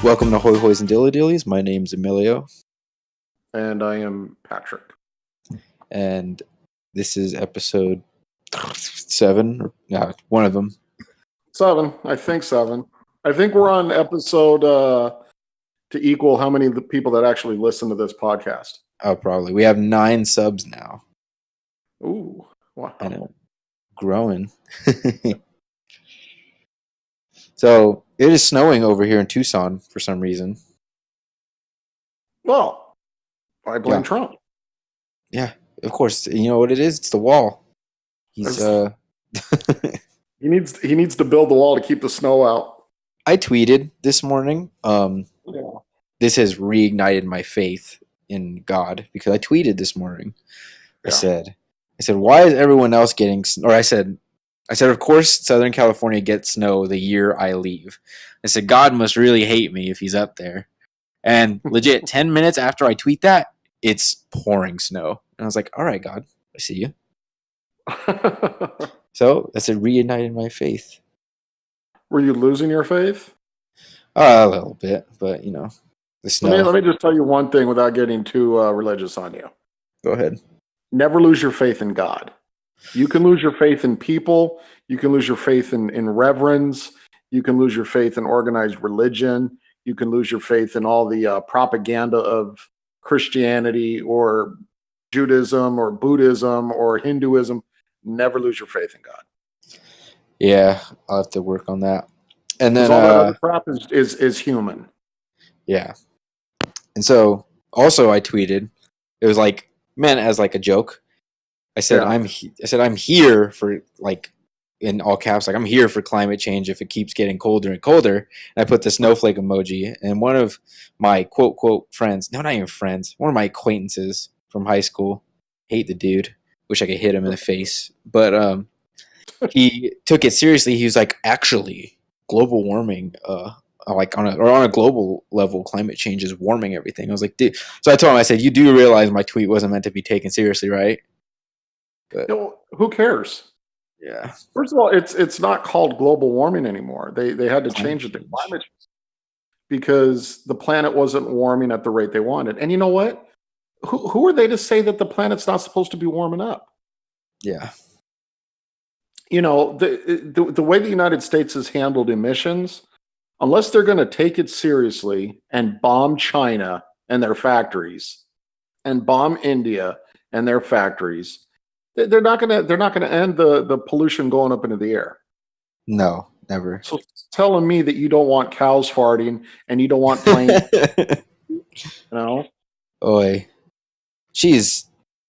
Welcome to Hoy Hoys and Dilly Dillies. My name's Emilio. And I am Patrick. And this is episode 7. Yeah, one of them. 7. I think 7. I think we're on episode to equal how many of the people that actually listen to this podcast. Oh, probably. We have 9 subs now. Ooh, wow. I know. Growing. So, it is snowing over here in Tucson for some reason. Well, I blame Trump. Yeah, of course. You know what it is? It's the wall. He's He needs to build the wall to keep the snow out. I tweeted this morning. Yeah. This has reignited my faith in God because I tweeted this morning. I said, why is everyone else getting? Or I said, of course, Southern California gets snow the year I leave. I said, God must really hate me if he's up there. And legit, 10 minutes after I tweet that, it's pouring snow. And I was like, all right, God, I see you. So that's a reignited my faith. Were you losing your faith? A little bit, but the snow. Let me just tell you one thing without getting too religious on you. Go ahead. Never lose your faith in God. You can lose your faith in people. You can lose your faith in reverence. You can lose your faith in organized religion. You can lose your faith in all the propaganda of Christianity or Judaism or Buddhism or Hinduism. Never lose your faith in God. Yeah, I'll have to work on that. And then all that other crap is human. Yeah. And so also I tweeted, it was like meant as like a joke. I said I'm here for, like, in all caps, like, I'm here for climate change if it keeps getting colder and colder. And I put the snowflake emoji, and one of my quote friends, no, not even friends, one of my acquaintances from high school, hate the dude, wish I could hit him in the face, but he took it seriously. He was like, actually, global warming, like on a global level, climate change is warming everything. I was like, dude. So I told him, I said, you do realize my tweet wasn't meant to be taken seriously, right? But, who cares? Yeah. First of all, it's not called global warming anymore. They had to change it to climate change because the planet wasn't warming at the rate they wanted. And you know what? Who are they to say that the planet's not supposed to be warming up? Yeah. The way the United States has handled emissions, unless they're going to take it seriously and bomb China and their factories and bomb India and their factories, they're not going to end the pollution going up into the air. No, never. So telling me that you don't want cows farting and you don't want planes, Oy. She's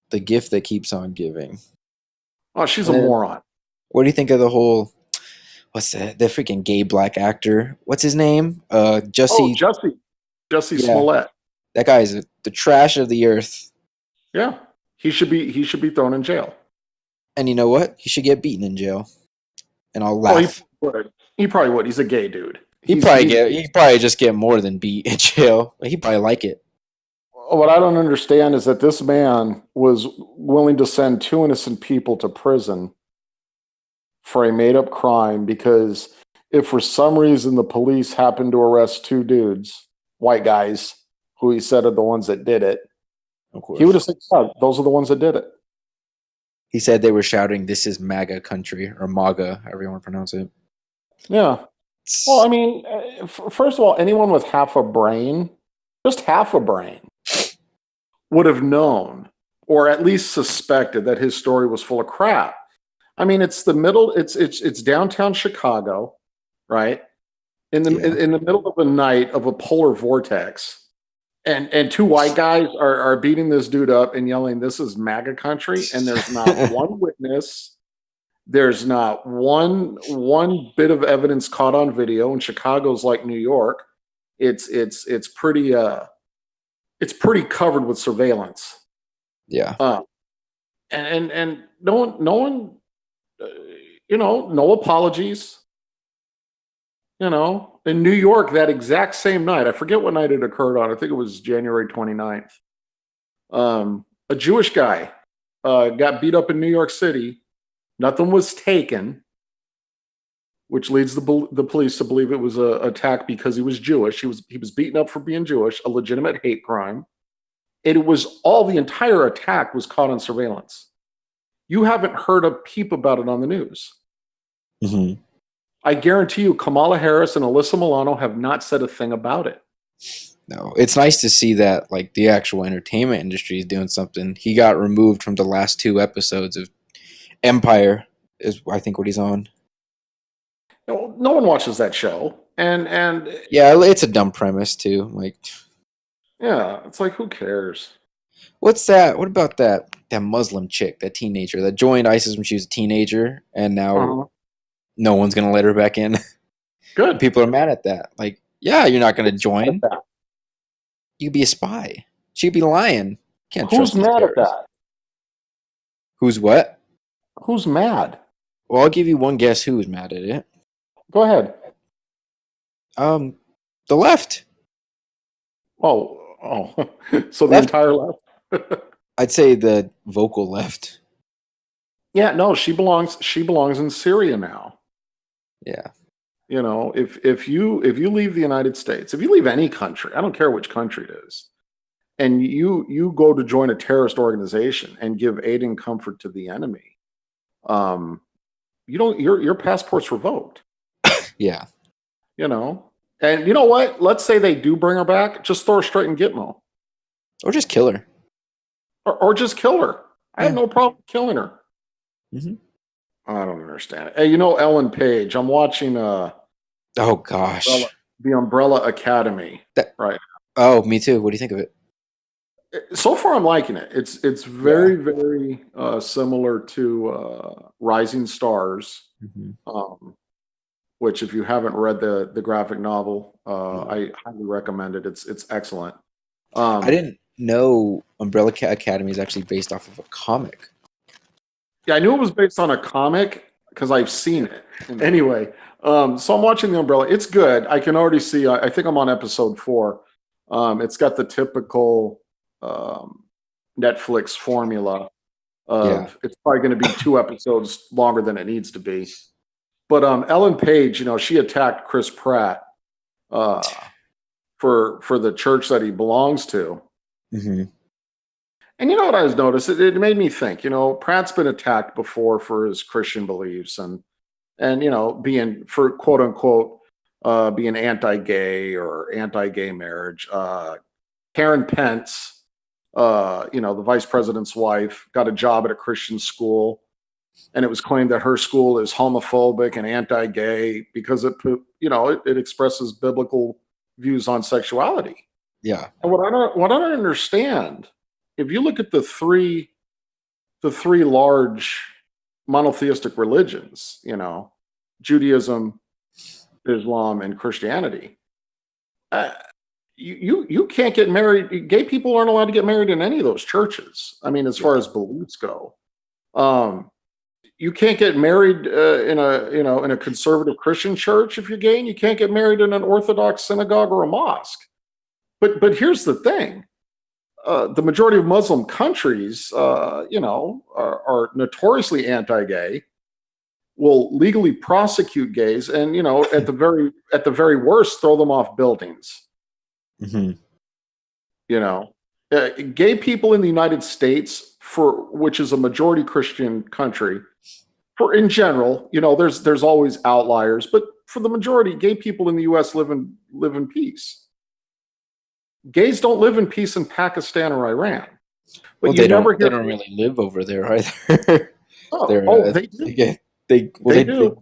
the gift that keeps on giving. Oh, she's a moron. What do you think of the whole, what's the freaking gay black actor? What's his name? Jussie Smollett. That guy is the trash of the earth. Yeah. He should be thrown in jail. And you know what? He should get beaten in jail. And I'll laugh. He probably would. He's a gay dude. He'd probably just get more than beat in jail. He'd probably like it. What I don't understand is that this man was willing to send 2 innocent people to prison for a made-up crime because if for some reason the police happened to arrest 2 dudes, white guys, who he said are the ones that did it, he would have said, oh, those are the ones that did it. He said they were shouting, "This is MAGA country," or MAGA, however you want to pronounce it. Yeah. Well, I mean, first of all, anyone with half a brain, just half a brain, would have known or at least suspected that his story was full of crap. I mean, it's downtown Chicago, right? In the middle of a night of a polar vortex. And 2 white guys are beating this dude up and yelling, "This is MAGA country," and there's not one witness. There's not one bit of evidence caught on video. And Chicago's like New York. It's pretty covered with surveillance. Yeah. And no one, no apologies. In New York, that exact same night, I forget what night it occurred on. I think it was January 29th. A Jewish guy got beat up in New York City. Nothing was taken. which leads the police to believe it was an attack because he was Jewish. He was beaten up for being Jewish, a legitimate hate crime. It was the entire attack was caught on surveillance. You haven't heard a peep about it on the news. Mm-hmm. I guarantee you, Kamala Harris and Alyssa Milano have not said a thing about it. No, it's nice to see that like the actual entertainment industry is doing something. He got removed from the last 2 episodes of Empire, is I think what he's on. No one watches that show, and yeah, it's a dumb premise too. Like, yeah, it's like who cares? What's that? What about that Muslim chick, that teenager that joined ISIS when she was a teenager, and now no one's gonna let her back in? Good. People are mad at that. Like, yeah, you're not gonna join. You could be a spy. She'd be lying. Can't Who's trust mad at that? Who's what? Who's mad? Well, I'll give you one guess who's mad at it. Go ahead. The left. Oh. So the entire left? I'd say the vocal left. Yeah, no, she belongs in Syria now. Yeah. You know, if you leave the United States, if you leave any country, I don't care which country it is, and you go to join a terrorist organization and give aid and comfort to the enemy, your passport's revoked. Yeah. You know, and you know what? Let's say they do bring her back, just throw her straight in Gitmo, or just kill her, or just kill her. I have no problem killing her. Mm-hmm. I don't understand it. Hey, you know Ellen Page? I'm watching. Oh gosh. The Umbrella Academy. Right. Oh, me too. What do you think of it? So far, I'm liking it. It's very very similar to Rising Stars, which if you haven't read the graphic novel, I highly recommend it. It's excellent. I didn't know Umbrella Academy is actually based off of a comic. Yeah, I knew it was based on a comic because I've seen it. Anyway, so I'm watching the Umbrella. It's good. I can already see. I think I'm on episode 4. It's got the typical Netflix formula of it's probably going to be 2 episodes longer than it needs to be. But Ellen Page, you know, she attacked Chris Pratt for the church that he belongs to. Mm-hmm. And you know what I was noticed? It made me think. You know, Pratt's been attacked before for his Christian beliefs and you know being for quote unquote being anti-gay or anti-gay marriage. Karen Pence, you know, the vice president's wife, got a job at a Christian school, and it was claimed that her school is homophobic and anti-gay because it expresses biblical views on sexuality. Yeah. And what I don't understand, if you look at the three large monotheistic religions, you know, Judaism, Islam, and Christianity, you can't get married. Gay people aren't allowed to get married in any of those churches. I mean, as far as beliefs go, you can't get married in a conservative Christian church if you're gay, and you can't get married in an Orthodox synagogue or a mosque. But here's the thing. The majority of Muslim countries, are notoriously anti-gay, will legally prosecute gays, and at the very worst, throw them off buildings. Mm-hmm. Gay people in the United States, which is a majority Christian country, in general, there's always outliers, but for the majority, gay people in the U.S. live in peace. Gays don't live in peace in Pakistan or Iran. But they don't really live over there either. They do.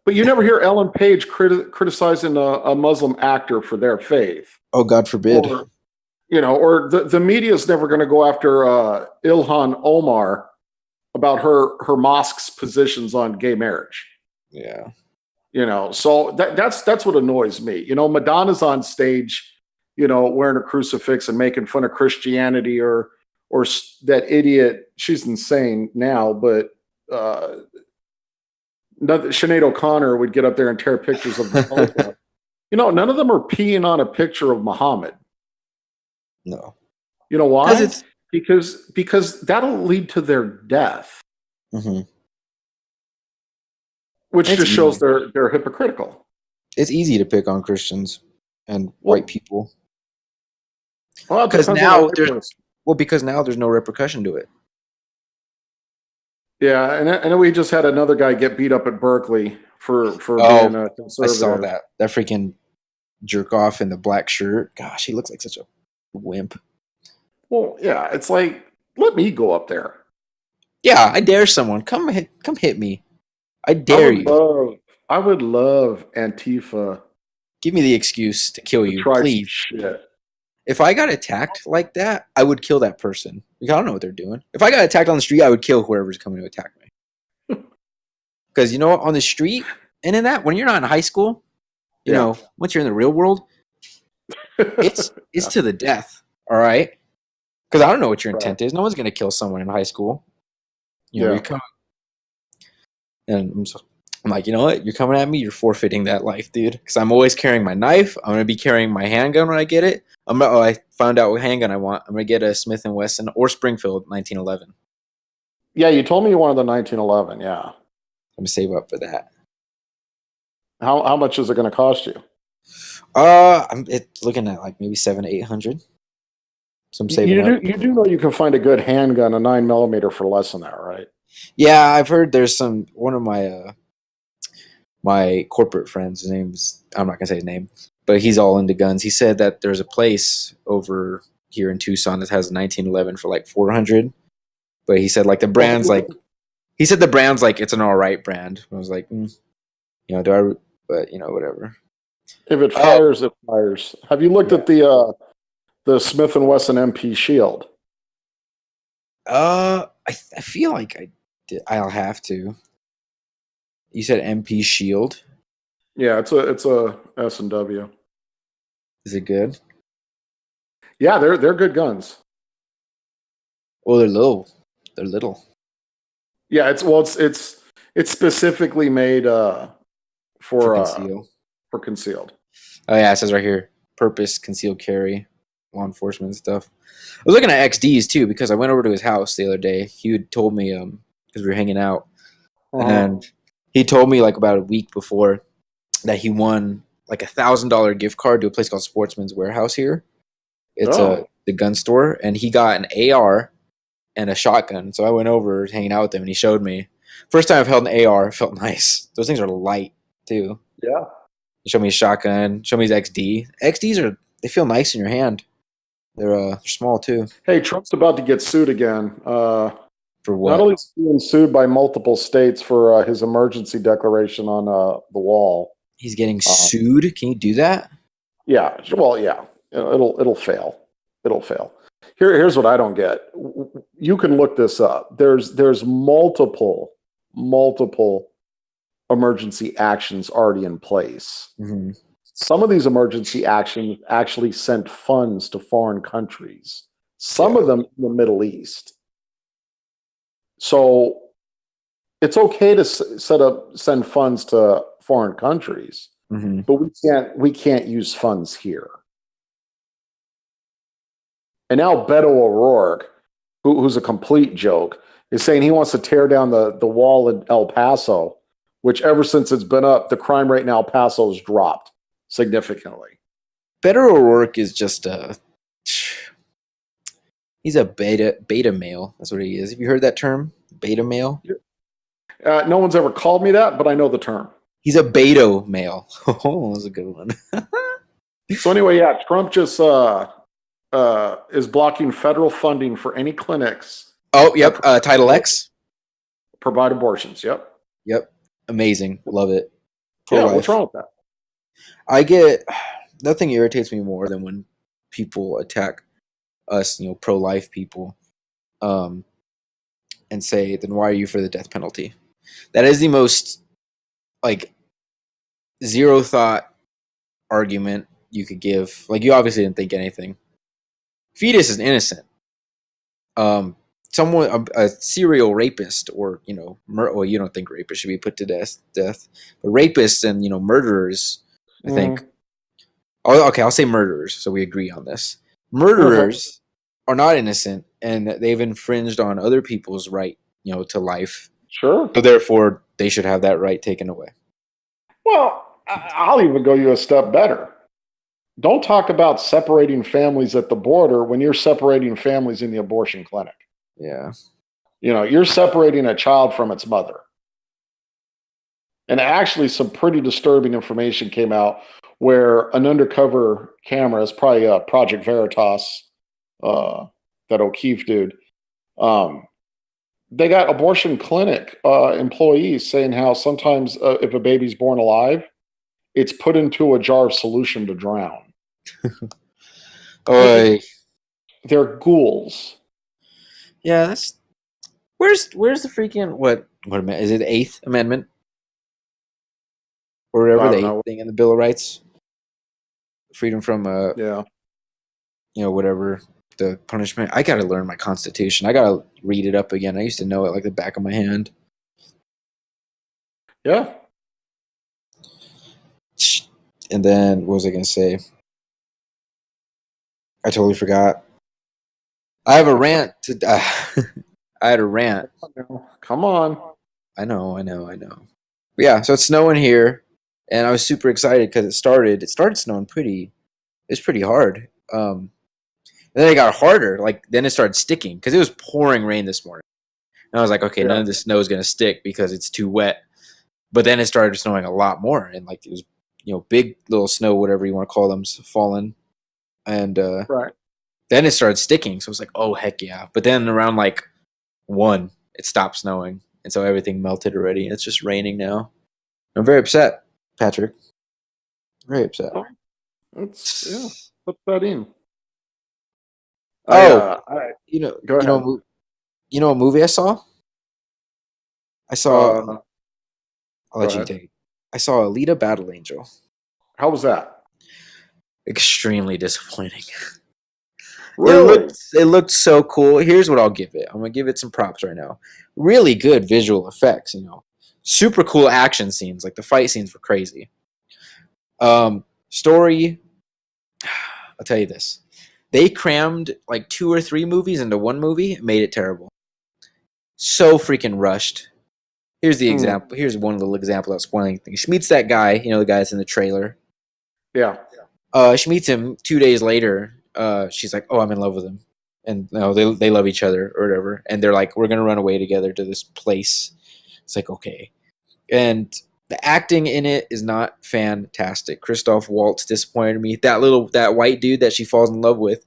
But you never hear Ellen Page criticizing a Muslim actor for their faith. Oh, God forbid. Or the media is never going to go after Ilhan Omar about her mosque's positions on gay marriage. Yeah. So that's what annoys me. Madonna's on stage, wearing a crucifix and making fun of Christianity, or that idiot. She's insane now, but Sinead O'Connor would get up there and tear pictures of the Pope. None of them are peeing on a picture of Muhammad. No. You know why? Because that'll lead to their death. Mm-hmm. which It's just shows easy. they're hypocritical. It's easy to pick on Christians and white Well, people well, it because depends on the now white there's person. because now there's no repercussion to it. Yeah, and then we just had another guy get beat up at Berkeley for being Oh, a I saw conservative. that. That freaking jerk off in the black shirt. Gosh, he looks like such a wimp. Well, yeah, it's like, let me go up there. Yeah, I dare someone. Come hit me. I I dare would you. love, I would love Antifa Give me the excuse to kill to you, try some please. shit. If I got attacked like that, I would kill that person. Like, I don't know what they're doing. If I got attacked on the street, I would kill whoever's coming to attack me. Because you know what? On the street and in that, when you're not in high school, Yeah. once you're in the real world, it's Yeah, to the death. All right. Because I don't know what your right. intent is. No one's gonna kill someone in high school. Yeah. You're coming, and I'm like, you know what? You're coming at me. You're forfeiting that life, dude. Because I'm always carrying my knife. I'm gonna be carrying my handgun when I get it. I found out what handgun I want. I'm gonna get a Smith and Wesson or Springfield 1911. Yeah, you told me you wanted the 1911. Yeah. I'm gonna save up for that. How much is it going to cost you? I'm looking at like maybe 700 to 800. So I'm saving You up. do know you can find a good handgun, a 9mm for less than that, right? Yeah, I've heard there's one of my my corporate friends. His name's I'm not gonna say his name, but he's all into guns. He said that there's a place over here in Tucson that has a 1911 for like 400. But he said like the brand's like he said the brand's like it's an all right brand. I was like, do I? But whatever. If it Oh, fires, it fires. Have you looked yeah. at the Smith and Wesson MP Shield? I feel like I did. I'll have to. You said MP Shield. Yeah, it's a S&W. Is it good? Yeah, they're good guns. Well, they're little. They're little. Yeah, it's specifically made For for uh conceal. for concealed. Oh yeah, it says right here, purpose, concealed carry, law enforcement stuff. I was looking at XDs too because I went over to his house the other day. He had told me because we were hanging out, Uh-huh. and he told me like about a week before that he won like $1,000 gift card to a place called Sportsman's Warehouse here. It's Oh, the gun store, and he got an AR and a shotgun. So I went over hanging out with him, and he showed me. First time I've held an AR, it felt nice. Those things are light too. yeah. Show me a shotgun. Show me his XD. XDs they feel nice in your hand. They're small too. Hey, Trump's about to get sued again. For Not what? only is he being sued by multiple states for his emergency declaration on the wall. He's getting Uh, sued. Can you do that? yeah, well, yeah, it'll fail. It'll fail. Here's what I don't get. You can look this up. There's multiple emergency actions already in place. Mm-hmm. Some of these emergency actions actually sent funds to foreign countries. Some Yeah. of them in the Middle East. So it's okay to send funds to foreign countries, Mm-hmm. but we can't use funds here. And now Beto O'Rourke, who's a complete joke, is saying he wants to tear down the wall in El Paso, which ever since it's been up, the crime rate in El Paso has dropped significantly. Beto O'Rourke is just he's a beta male. That's what he is. Have you heard that term? Beta male? No one's ever called me that, but I know the term. He's a beta male. Oh, that's a good one. So anyway, yeah, Trump just is blocking federal funding for any clinics Oh, that yep. Title X. provide abortions. Yep. Yep. Amazing. Love it. Pro Yeah, what's life. wrong with that? I get nothing irritates me more than when people attack us, pro life people, um, and say, then why are you for the death penalty? That is the most like zero thought argument you could give. Like you obviously didn't think anything. Fetus is innocent. Someone a serial rapist or well, you don't think rapists should be put to death, but rapists and murderers. I think. Mm. Oh, okay, I'll say murderers, so we agree on this. Murderers are not innocent, and they've infringed on other people's right, to life. Sure. So therefore, they should have that right taken away. Well, I'll even go you a step better. Don't talk about separating families at the border when you're separating families in the abortion clinic. Yeah. You're separating a child from its mother. And actually, some pretty disturbing information came out where an undercover camera is probably Project Veritas, that O'Keefe dude. They got abortion clinic employees saying how sometimes if a baby's born alive, it's put into a jar of solution to drown. Oh, They're ghouls. yeah. That's where's the freaking what is it? The Eighth Amendment or whatever, I the don't eighth know. thing in the Bill of Rights, freedom from Yeah. whatever the punishment. I gotta learn my Constitution. I gotta read it up again. I used to know it like the back of my hand. Yeah. And then what was I gonna say? I totally forgot. I have a rant to. I had a rant. Come on. I know. But yeah, so it's snowing here, and I was super excited because it started. It started snowing pretty. It's pretty hard. And then it got harder. Like then it started sticking because it was pouring rain this morning. And I was like, okay, none of this snow is gonna stick because it's too wet. But then it started snowing a lot more, and like it was, big little snow, whatever you want to call them, falling, and Right. then it started sticking. So it was like, oh heck yeah! But then around like 1, it stopped snowing, and so everything melted already. And it's just raining now. I'm very upset, Patrick. Very upset. Oh, put that in. Oh, Go ahead. a movie I saw. I saw. Uh, I'll go let you ahead. take it. I saw Alita: Battle Angel. How was that? Extremely disappointing. Really? It looked so cool. Here's what I'll give it. I'm gonna give it some props right now. Really good visual effects. Super cool action scenes. Like the fight scenes were crazy. Story. I'll tell you this. They crammed like 2 or 3 movies into one movie. And made it terrible. So freaking rushed. Here's the example. Here's one little example of spoiling things. She meets that guy. The guy that's in the trailer. Yeah. She meets him 2 days later. She's like, "Oh, I'm in love with him," and they love each other or whatever. And they're like, "We're gonna run away together to this place." It's like, okay, and the acting in it is not fantastic. Christoph Waltz disappointed me. That white dude that she falls in love with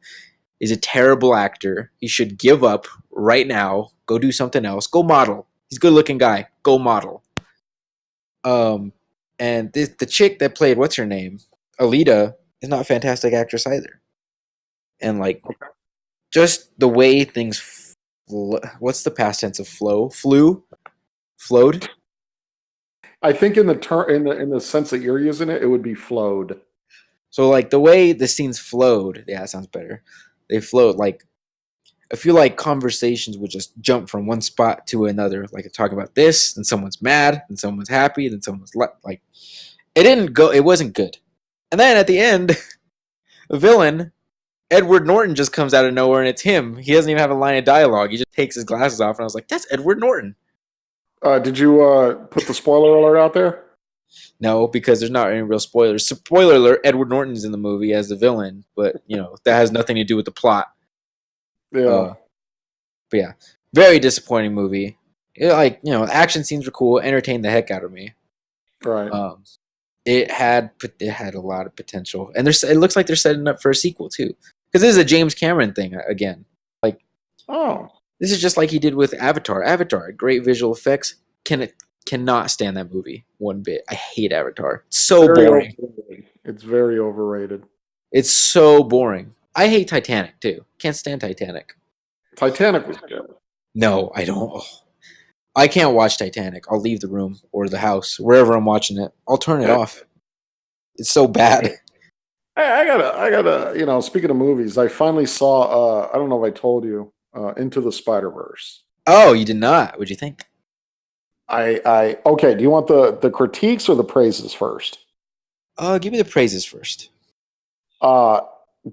is a terrible actor. He should give up right now. Go do something else. Go model. He's a good looking guy. Go model. And the chick that played what's her name, Alita, is not a fantastic actress either. And like, just the way things, what's the past tense of flow? Flowed. I think in the in the sense that you're using it, it would be flowed. So like the way the scenes flowed, yeah, it sounds better. They flowed like I feel like conversations would just jump from one spot to another. Like talk about this, then someone's mad, then someone's happy, then someone's like. It didn't go. It wasn't good. And then at the end, the villain, Edward Norton, just comes out of nowhere, and it's him. He doesn't even have a line of dialogue. He just takes his glasses off, and I was like, "That's Edward Norton." Did you put the spoiler alert out there? No, because there's not any real spoilers. Spoiler alert: Edward Norton's in the movie as the villain, but that has nothing to do with the plot. Yeah. But yeah, very disappointing movie. Action scenes were cool, entertained the heck out of me. Right. It had a lot of potential, and it looks like they're setting up for a sequel too, because this is a James Cameron thing again. Like, this is just like he did with Avatar. Avatar, great visual effects. Cannot stand that movie one bit. I hate Avatar. It's so boring. Overrated. It's very overrated. It's so boring. I hate Titanic too. Can't stand Titanic. Titanic was good. No, I don't. Oh. I can't watch Titanic. I'll leave the room or the house, wherever I'm watching it. I'll turn it off. It's so bad. I gotta, speaking of movies, I finally saw, I don't know if I told you, Into the Spider-Verse. Oh, you did not? What'd you think? Okay, do you want the critiques or the praises first? Give me the praises first.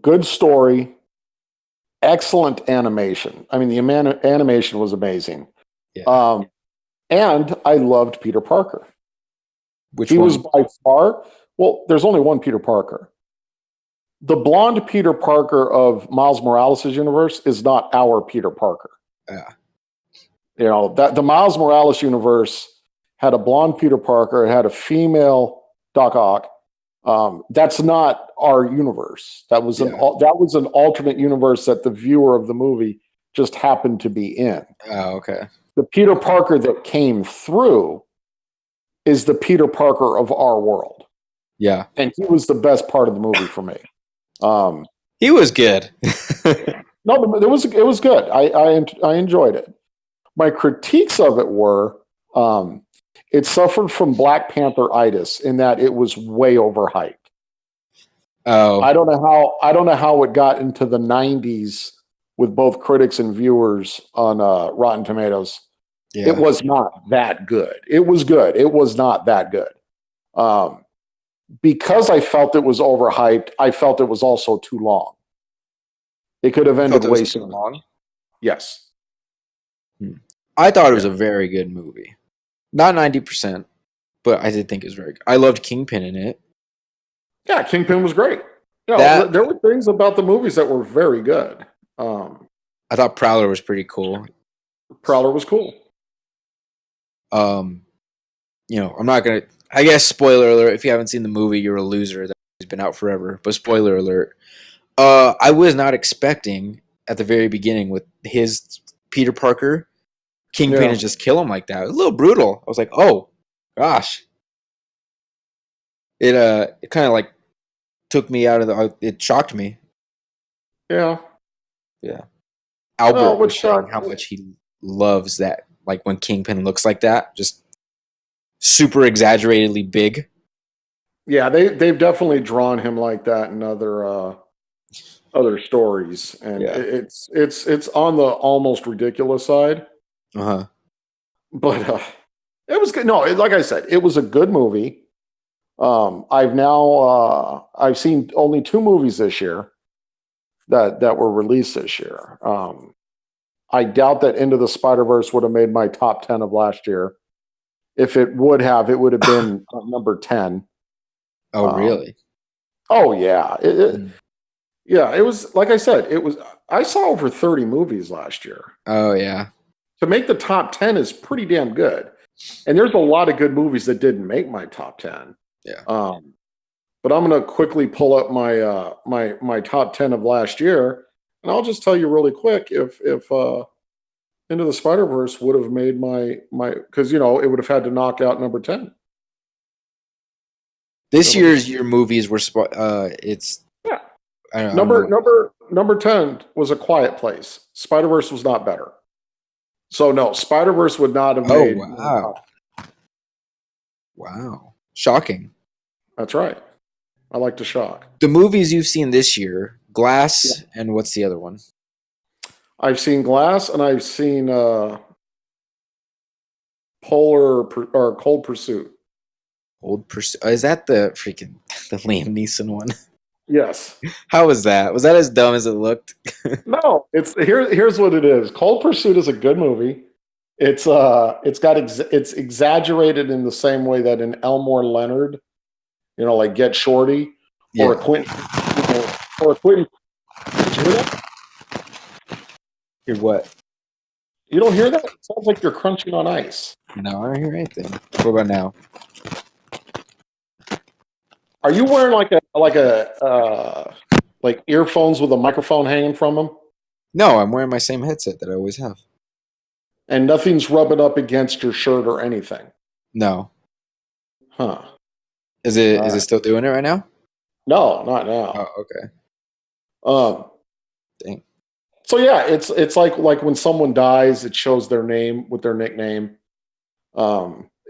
Good story, excellent animation. I mean, the animation was amazing. Yeah. And I loved Peter Parker. Which he one? was by far, well, there's only one Peter Parker. The blonde Peter Parker of Miles Morales' universe is not our Peter Parker. Yeah. You know, that the Miles Morales universe had a blonde Peter Parker, it had a female Doc Ock. That's not our universe. That was an alternate universe that the viewer of the movie just happened to be in. Oh, okay. The Peter Parker that came through is the Peter Parker of our world. Yeah. And he was the best part of the movie for me. He was good. No, it was good. I enjoyed it. My critiques of it were it suffered from Black Panther-itis in that it was way overhyped. Oh, I don't know how it got into the 90s with both critics and viewers on Rotten Tomatoes. yeah. It was not that good. It was good. It was not that good. Because I felt it was overhyped, I felt it was also too long. It could have ended way too sooner. long. Yes. I thought it was a very good movie. Not 90%, but I did think it was very good. I loved Kingpin in it. Yeah, Kingpin was great. You know, there were things about the movies that were very good. I thought Prowler was pretty cool. Prowler was cool. You know, I'm not gonna. I guess spoiler alert. If you haven't seen the movie, you're a loser. That's been out forever. But spoiler alert. I was not expecting at the very beginning with his Peter Parker, Kingpin to just kill him like that. It was a little brutal. I was like, oh gosh. It kind of like took me out of the. It shocked me. Yeah. Yeah. Albert was saying how much he loves that, like when Kingpin looks like that, just super exaggeratedly big. Yeah, they've definitely drawn him like that in other stories, and it's on the almost ridiculous side. But it was good. No, like I said, it was a good movie. I've seen only 2 movies this year that were released this year. I doubt that Into the Spider-Verse would have made my top 10 of last year. If it would have been number 10. Oh, really? Oh, yeah. Yeah, it was, like I said, I saw over 30 movies last year. Oh, yeah. To make the top 10 is pretty damn good. And there's a lot of good movies that didn't make my top 10. Yeah. But I'm going to quickly pull up my top 10 of last year, and I'll just tell you really quick if Into the Spider-Verse would have made my because it would have had to knock out number 10. This year's your movies were it's number 10 was A Quiet Place. Spider-Verse was not better. So no, Spider-Verse would not have made. Wow. Wow. Shocking. That's right. I like to shock. The movies you've seen this year, Glass, and what's the other one? I've seen Glass, and I've seen Cold Pursuit. Cold Pursuit. Is that the Liam Neeson one? Yes. How was that? Was that as dumb as it looked? No, here's what it is. Cold Pursuit is a good movie. It's exaggerated in the same way that in Elmore Leonard, like Get Shorty or a Quentin. Did you hear that? Hear what? You don't hear that? It sounds like you're crunching on ice. No, I don't hear anything. What about now? Are you wearing like earphones with a microphone hanging from them? No, I'm wearing my same headset that I always have. And nothing's rubbing up against your shirt or anything? No. Huh. Is it still doing it right now? No, not now. Oh, okay. Dang. So yeah, it's like when someone dies, it shows their name with their nickname.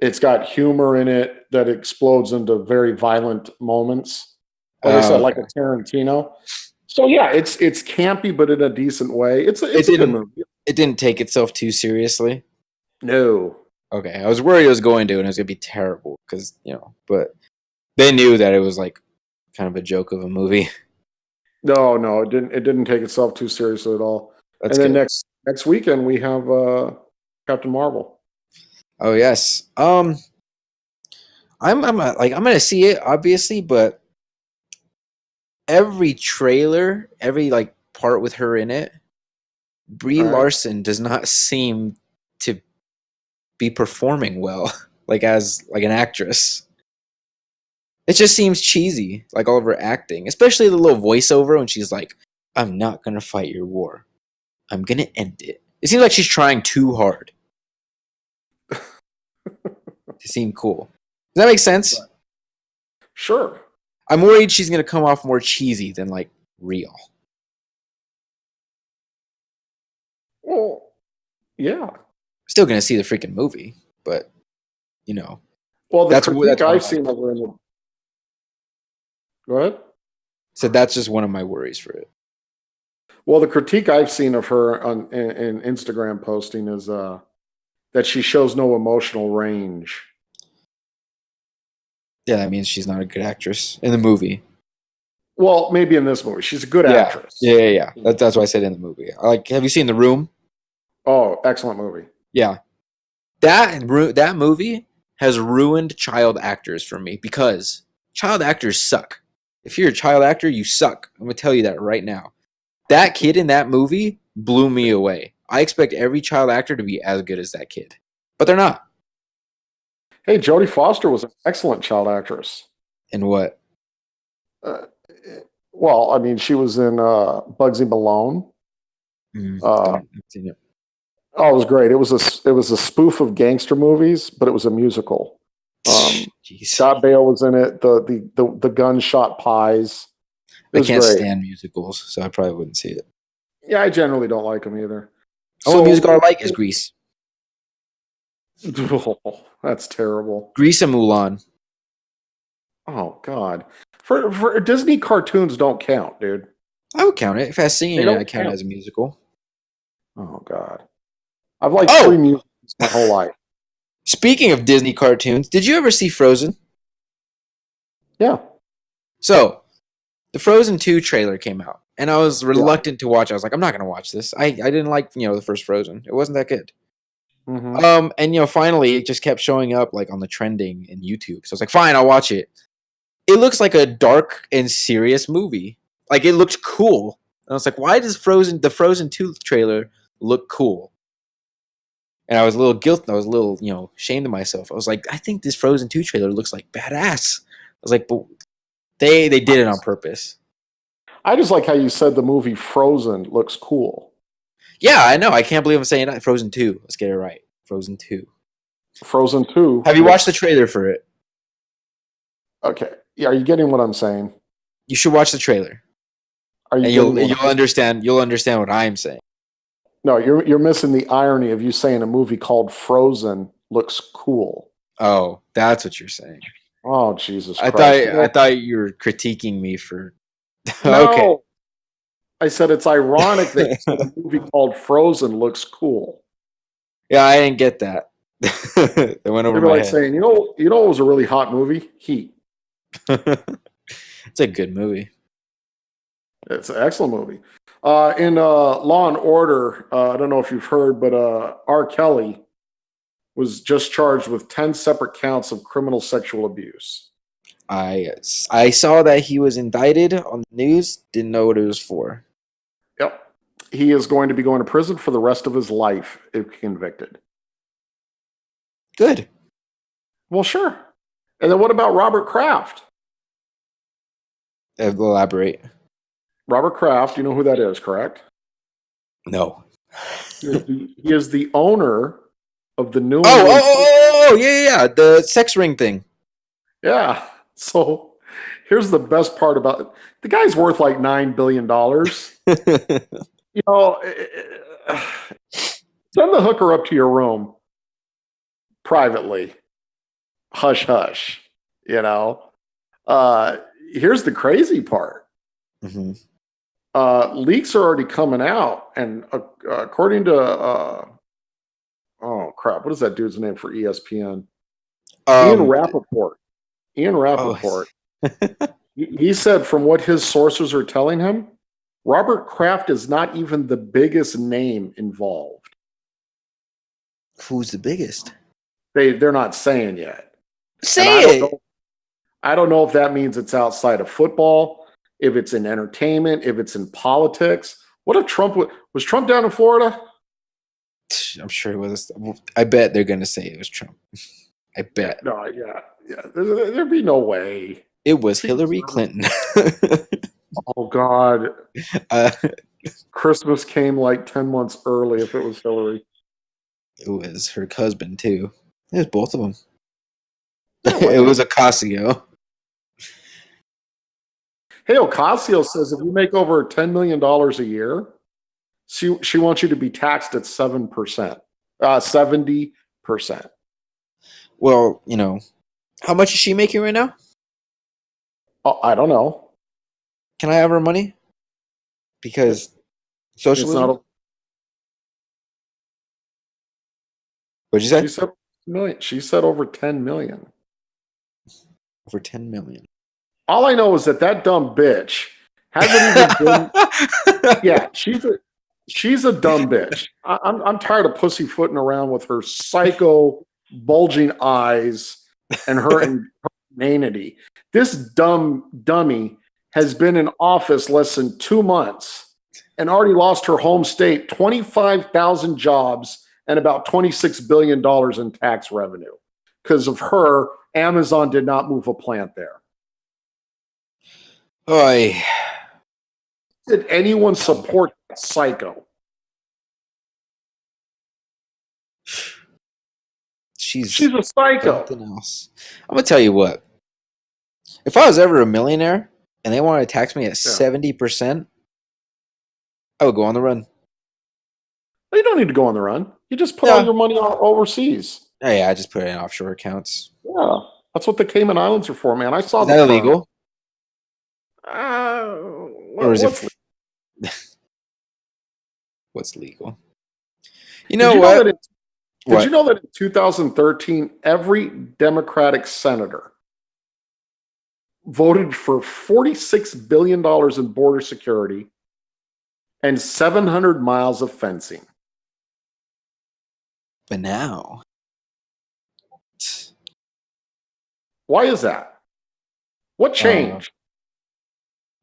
It's got humor in it that explodes into very violent moments. Like I said, like a Tarantino. So yeah, it's campy, but in a decent way. It's a good movie. It didn't take itself too seriously. No. Okay, I was worried it was going to, and it was gonna be terrible because but they knew that it was like kind of a joke of a movie. No, it didn't. It didn't take itself too seriously at all. That's and then good. next weekend we have Captain Marvel. Oh yes. I'm gonna see it obviously, but every trailer, every like part with her in it, Brie All right. Larson does not seem to be performing well, like as like an actress. It just seems cheesy, like all of her acting, especially the little voiceover when she's like, "I'm not gonna fight your war. I'm gonna end it." It seems like she's trying too hard to seem cool. Does that make sense? Sure. I'm worried she's gonna come off more cheesy than like real. Well, yeah. Still gonna see the freaking movie, but you know Well, the that's critique one I've of my seen of her in the. Go ahead. so that's just one of my worries for it. Well, the critique I've seen of her in Instagram posting is that she shows no emotional range. Yeah, that means she's not a good actress in the movie. Well, maybe in this movie, she's a good Yeah, actress. yeah. That's why I said in the movie. Like, have you seen The Room? Oh, excellent movie. Yeah, that movie has ruined child actors for me because child actors suck. If you're a child actor, you suck. I'm gonna tell you that right now. That kid in that movie blew me away. I expect every child actor to be as good as that kid, but they're not. Hey, Jodie Foster was an excellent child actress. And what? Uh, well, I mean, she was in Bugsy Malone. Haven't seen it. Oh, it was great. It was a spoof of gangster movies, but it was a musical. Jeez. Scott Baio was in it. The gunshot pies. It I was can't great. stand musicals, so I probably wouldn't see it. Yeah, I generally don't like them either. Only musical I like is Grease. Oh, that's terrible. Grease and Mulan. Oh God, for Disney cartoons don't count, dude. I would count it. If it has singing They in it, don't I count it count. as a musical. Oh God, I've liked three Oh! musicals my whole life. Speaking of Disney cartoons, did you ever see Frozen? Yeah. So, the Frozen 2 trailer came out, and I was reluctant to watch. I was like, I'm not going to watch this. I didn't like, the first Frozen. It wasn't that good. Mm-hmm. And finally it just kept showing up like on the trending in YouTube. So I was like, fine, I'll watch it. It looks like a dark and serious movie. Like it looked cool. And I was like, why does the Frozen 2 trailer look cool? And I was a little guilty. I was a little, ashamed of myself. I was like, I think this Frozen 2 trailer looks like badass. I was like, but they did it on purpose. I just like how you said the movie Frozen looks cool. Yeah, I know. I can't believe I'm saying that. Frozen 2. Let's get it right. Frozen 2. Frozen 2. Have you watched the trailer for it? Okay. Yeah, are you getting what I'm saying? You should watch the trailer. Are you? And you'll understand. You'll understand what I'm saying. No, you're missing the irony of you saying a movie called Frozen looks cool. Oh, that's what you're saying. Oh, Jesus I Christ! I thought you were critiquing me for. No, Okay. I said it's ironic that you said a movie called Frozen looks cool. Yeah, I didn't get that. It went over my like head. saying, what was a really hot movie? Heat. It's a good movie. It's an excellent movie. In Law and Order, I don't know if you've heard, but R. Kelly was just charged with 10 separate counts of criminal sexual abuse. I saw that he was indicted on the news. Didn't know what it was for. Yep. He is going to be going to prison for the rest of his life if convicted. Good. Well, sure. And then what about Robert Kraft? Elaborate. Robert Kraft, you know who that is, correct? No. He is the owner of the new. Yeah. The sex ring thing. Yeah. So here's the best part about it. The guy's worth like $9 billion. Send the hooker up to your room privately. Hush, hush. Here's the crazy part. Mm-hmm. Leaks are already coming out, and according to oh crap, what is that dude's name for ESPN? Ian Rappaport. Oh. He said, from what his sources are telling him, Robert Kraft is not even the biggest name involved. Who's the biggest? They're not saying yet. Say And it. I don't know if that means it's outside of football, if it's in entertainment, if it's in politics. What if Trump was Trump down in Florida? I'm sure it was. I bet they're gonna say it was Trump. I bet. Yeah. There'd be no way. It was Hillary Clinton. Oh God. uh, Christmas came like 10 months early if it was Hillary. it was her husband too. It was both of them. Yeah, It was Ocasio. Hey, Ocasio says if you make over $10 million a year, she wants you to be taxed at 7%, 70%. Well, how much is she making right now? Oh, I don't know. Can I have her money? Because It's not socialism. a, What'd you say? she said million. She said over 10 million. Over 10 million. All I know is that dumb bitch hasn't even been. Yeah, she's a dumb bitch. I'm tired of pussyfooting around with her psycho bulging eyes and her inanity. This dummy has been in office less than 2 months and already lost her home state 25,000 jobs and about $26 billion in tax revenue. Because of her, Amazon did not move a plant there. Oy. Did anyone support that psycho? She's a psycho. something else. I'm gonna tell you what. If I was ever a millionaire and they wanted to tax me at 70%, I would go on the run. Well, you don't need to go on the run. You just put Yeah. all your money overseas. Oh, yeah, I just put it in offshore accounts. Yeah, that's what the Cayman Islands are for, man. I saw Is that illegal? Or is what's, it? What's legal? You did know you what? know that? Did What? you know that in 2013, every Democratic senator voted for $46 billion in border security and 700 miles of fencing? But now, Why is that? What changed?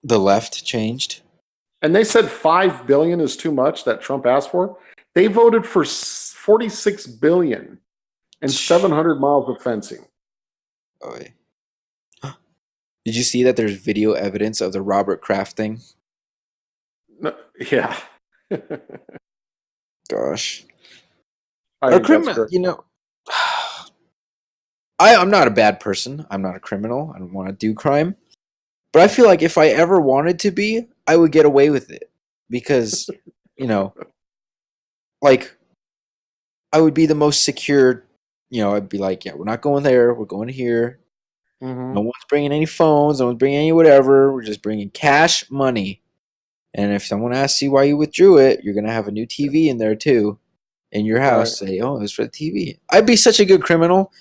the left changed. And they said $5 billion is too much that Trump asked for. They voted for $46 billion and 700 miles of fencing. Oh, did you see that there's video evidence of the Robert Kraft thing? No, yeah. Gosh. I Or think that's criminal, great. I'm not a bad person. I'm not a criminal. I don't want to do crime. But I feel like if I ever wanted to be, I would get away with it. Because, like, I would be the most secure. I'd be like, yeah, we're not going there. We're going here. Mm-hmm. No one's bringing any phones. No one's bringing any whatever. We're just bringing cash money. And if someone asks you why you withdrew it, you're going to have a new TV in there too. In your house. Right. Say, oh, it was for the TV. I'd be such a good criminal.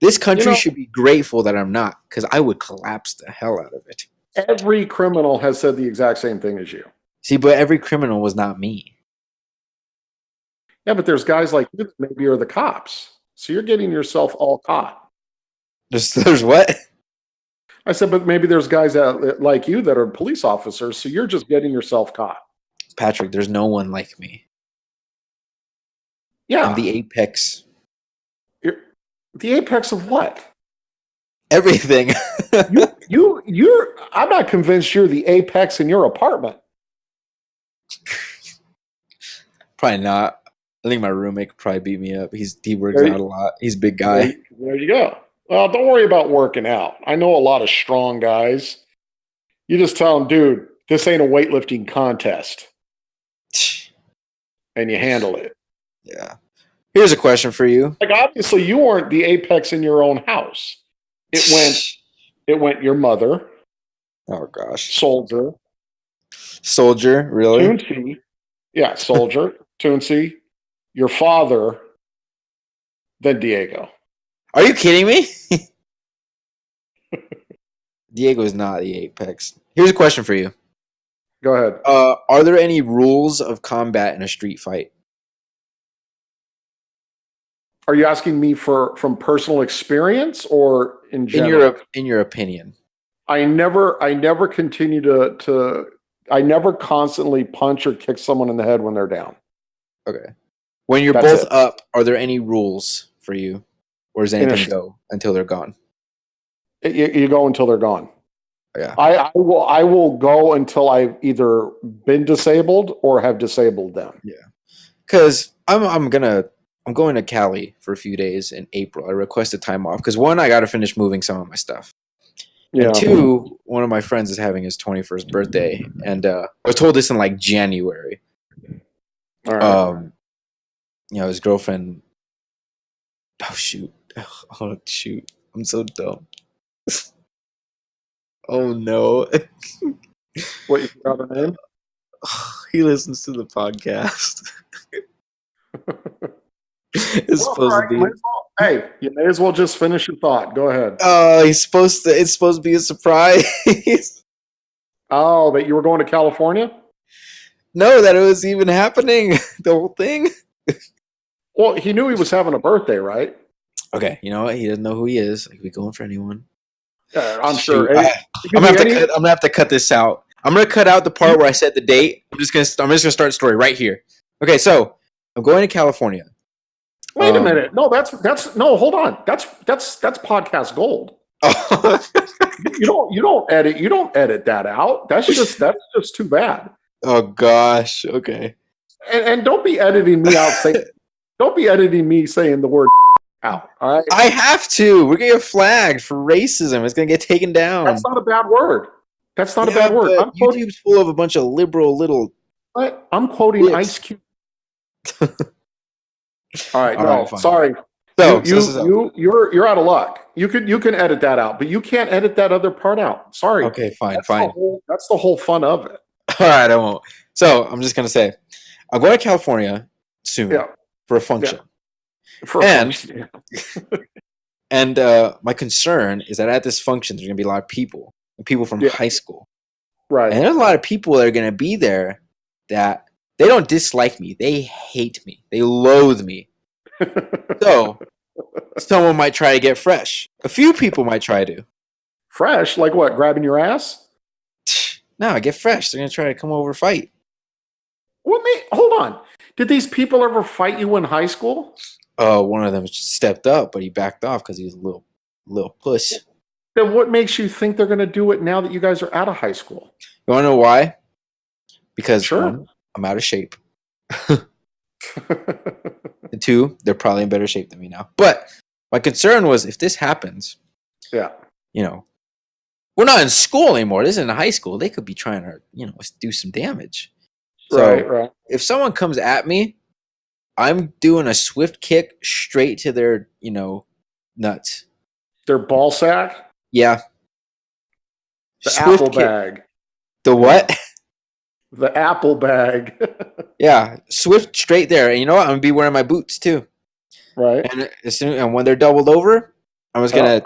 This country should be grateful that I'm not, because I would collapse the hell out of it. Every criminal has said the exact same thing as you. See, but every criminal was not me. Yeah, but there's guys like you that maybe are the cops. So you're getting yourself all caught. There's what? I said, but maybe there's guys like you that are police officers, so you're just getting yourself caught. Patrick, there's no one like me. Yeah. I'm the apex. The apex of what? Everything. You're I'm not convinced you're the apex in your apartment. Probably not. I think my roommate could probably beat me up. He works out a lot. He's a big guy. There you go. Well, don't worry about working out. I know a lot of strong guys. You just tell them, dude, this ain't a weightlifting contest. And you handle it. Yeah. Here's a question for you. Like, obviously, you weren't the apex in your own house. It went your mother. Oh, gosh. Soldier, really? Toonsy. Yeah, Soldier, Toonsy, your father, then Diego. Are you kidding me? Diego is not the apex. Here's a question for you. Go ahead. Are there any rules of combat in a street fight? Are you asking me from personal experience or in general? In your opinion? I never continue to I never constantly punch or kick someone in the head when they're down. Okay. When you're That's both it. up, are there any rules for you, or does anything go until they're gone? You go until they're gone. Yeah. I will go until I've either been disabled or have disabled them. Yeah. Because I'm going to Cali for a few days in April. I requested time off because one, I got to finish moving some of my stuff. Yeah. And two, one of my friends is having his 21st birthday, and I was told this in like January. All right. His girlfriend. Oh shoot! Oh shoot! I'm so dumb. Oh no! What, you forgot her name? He listens to the podcast. It's supposed to be. Hey, you may as well just finish your thought. Go ahead. It's supposed to be a surprise. Oh, that you were going to California? No, that it was even happening. The whole thing. Well, he knew he was having a birthday, right? Okay, you know what? He doesn't know who he is. Like, we going for anyone? I'm sure. I'm gonna have to cut this out. I'm gonna cut out the part where I said the date. I'm just gonna start the story right here. Okay, so I'm going to California. Wait a minute. No, that's no. Hold on. That's podcast gold. You don't edit that out. That's just too bad. Oh gosh. Okay. And don't be editing me out saying. Don't be editing me saying the word out. All right. I have to. We're gonna get flagged for racism. It's gonna get taken down. That's not a bad word. That's not a bad word. YouTube's full of a bunch of liberal little. What? I'm quoting lips. Ice Cube. All right. Sorry. So you're out of luck. You can edit that out, but you can't edit that other part out. Sorry. Okay, fine. That's the whole fun of it. All right, I won't. So I'm just gonna say, I'm going to California soon for a function. Yeah. And my concern is that at this function, there's gonna be a lot of people from high school, right? And there's a lot of people that are gonna be there that they don't dislike me, they hate me, they loathe me. So someone might try to get fresh. A few people might try to. Fresh? Like what? Grabbing your ass? No, get fresh. They're gonna try to come over fight. Hold on. Did these people ever fight you in high school? One of them stepped up, but he backed off because he was a little puss. Then what makes you think they're gonna do it now that you guys are out of high school? You wanna know why? Because one, I'm out of shape. And two, they're probably in better shape than me now. But my concern was if this happens, we're not in school anymore. This isn't high school. They could be trying to, do some damage. So right. If someone comes at me, I'm doing a swift kick straight to their, nuts. Their ball sack? Yeah. The swift apple bag. The what? The apple bag. Yeah, swift straight there. And you know what? I'm gonna be wearing my boots too. Right. And when they're doubled over, I'm just gonna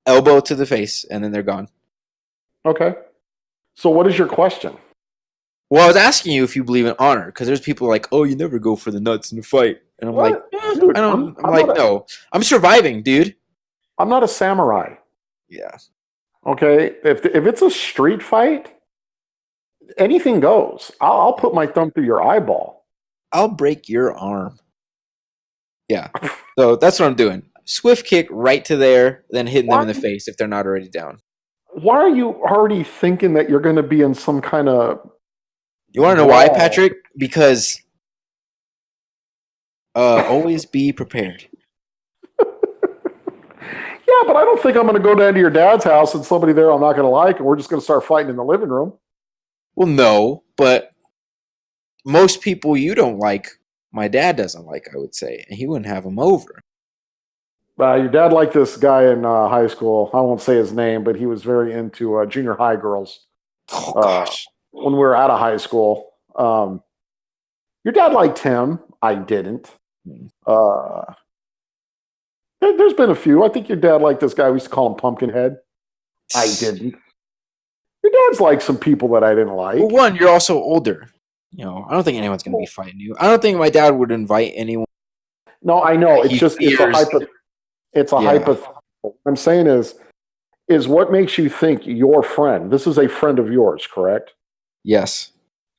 elbow to the face, and then they're gone. Okay. So what is your question? Well, I was asking you if you believe in honor, because there's people like, oh, you never go for the nuts in a fight, and I'm like, dude, I don't. I'm like, no, I'm surviving, dude. I'm not a samurai. Yeah. Okay. If it's a street fight, anything goes. I'll put my thumb through your eyeball. I'll break your arm. Yeah. So that's what I'm doing. Swift kick right to there, then hitting them in the face if they're not already down. Why are you already thinking that you're going to be in some kind of... You want to know why, Patrick? Because always be prepared. Yeah, but I don't think I'm going to go down to your dad's house and somebody there I'm not going to like, and we're just going to start fighting in the living room. Well, no, but most people you don't like, my dad doesn't like, I would say, and he wouldn't have them over. Your dad liked this guy in high school. I won't say his name, but he was very into junior high girls. Oh, gosh. When we were out of high school. Your dad liked him. I didn't. There's been a few. I think your dad liked this guy. We used to call him Pumpkinhead. I didn't. Your dad's like some people that I didn't like. Well, one, you're also older. I don't think anyone's going to be fighting you. I don't think my dad would invite anyone. No, I know. It's He just fears. it's a Yeah. hypothetical. What I'm saying is what makes you think your friend? This is a friend of yours, correct? Yes.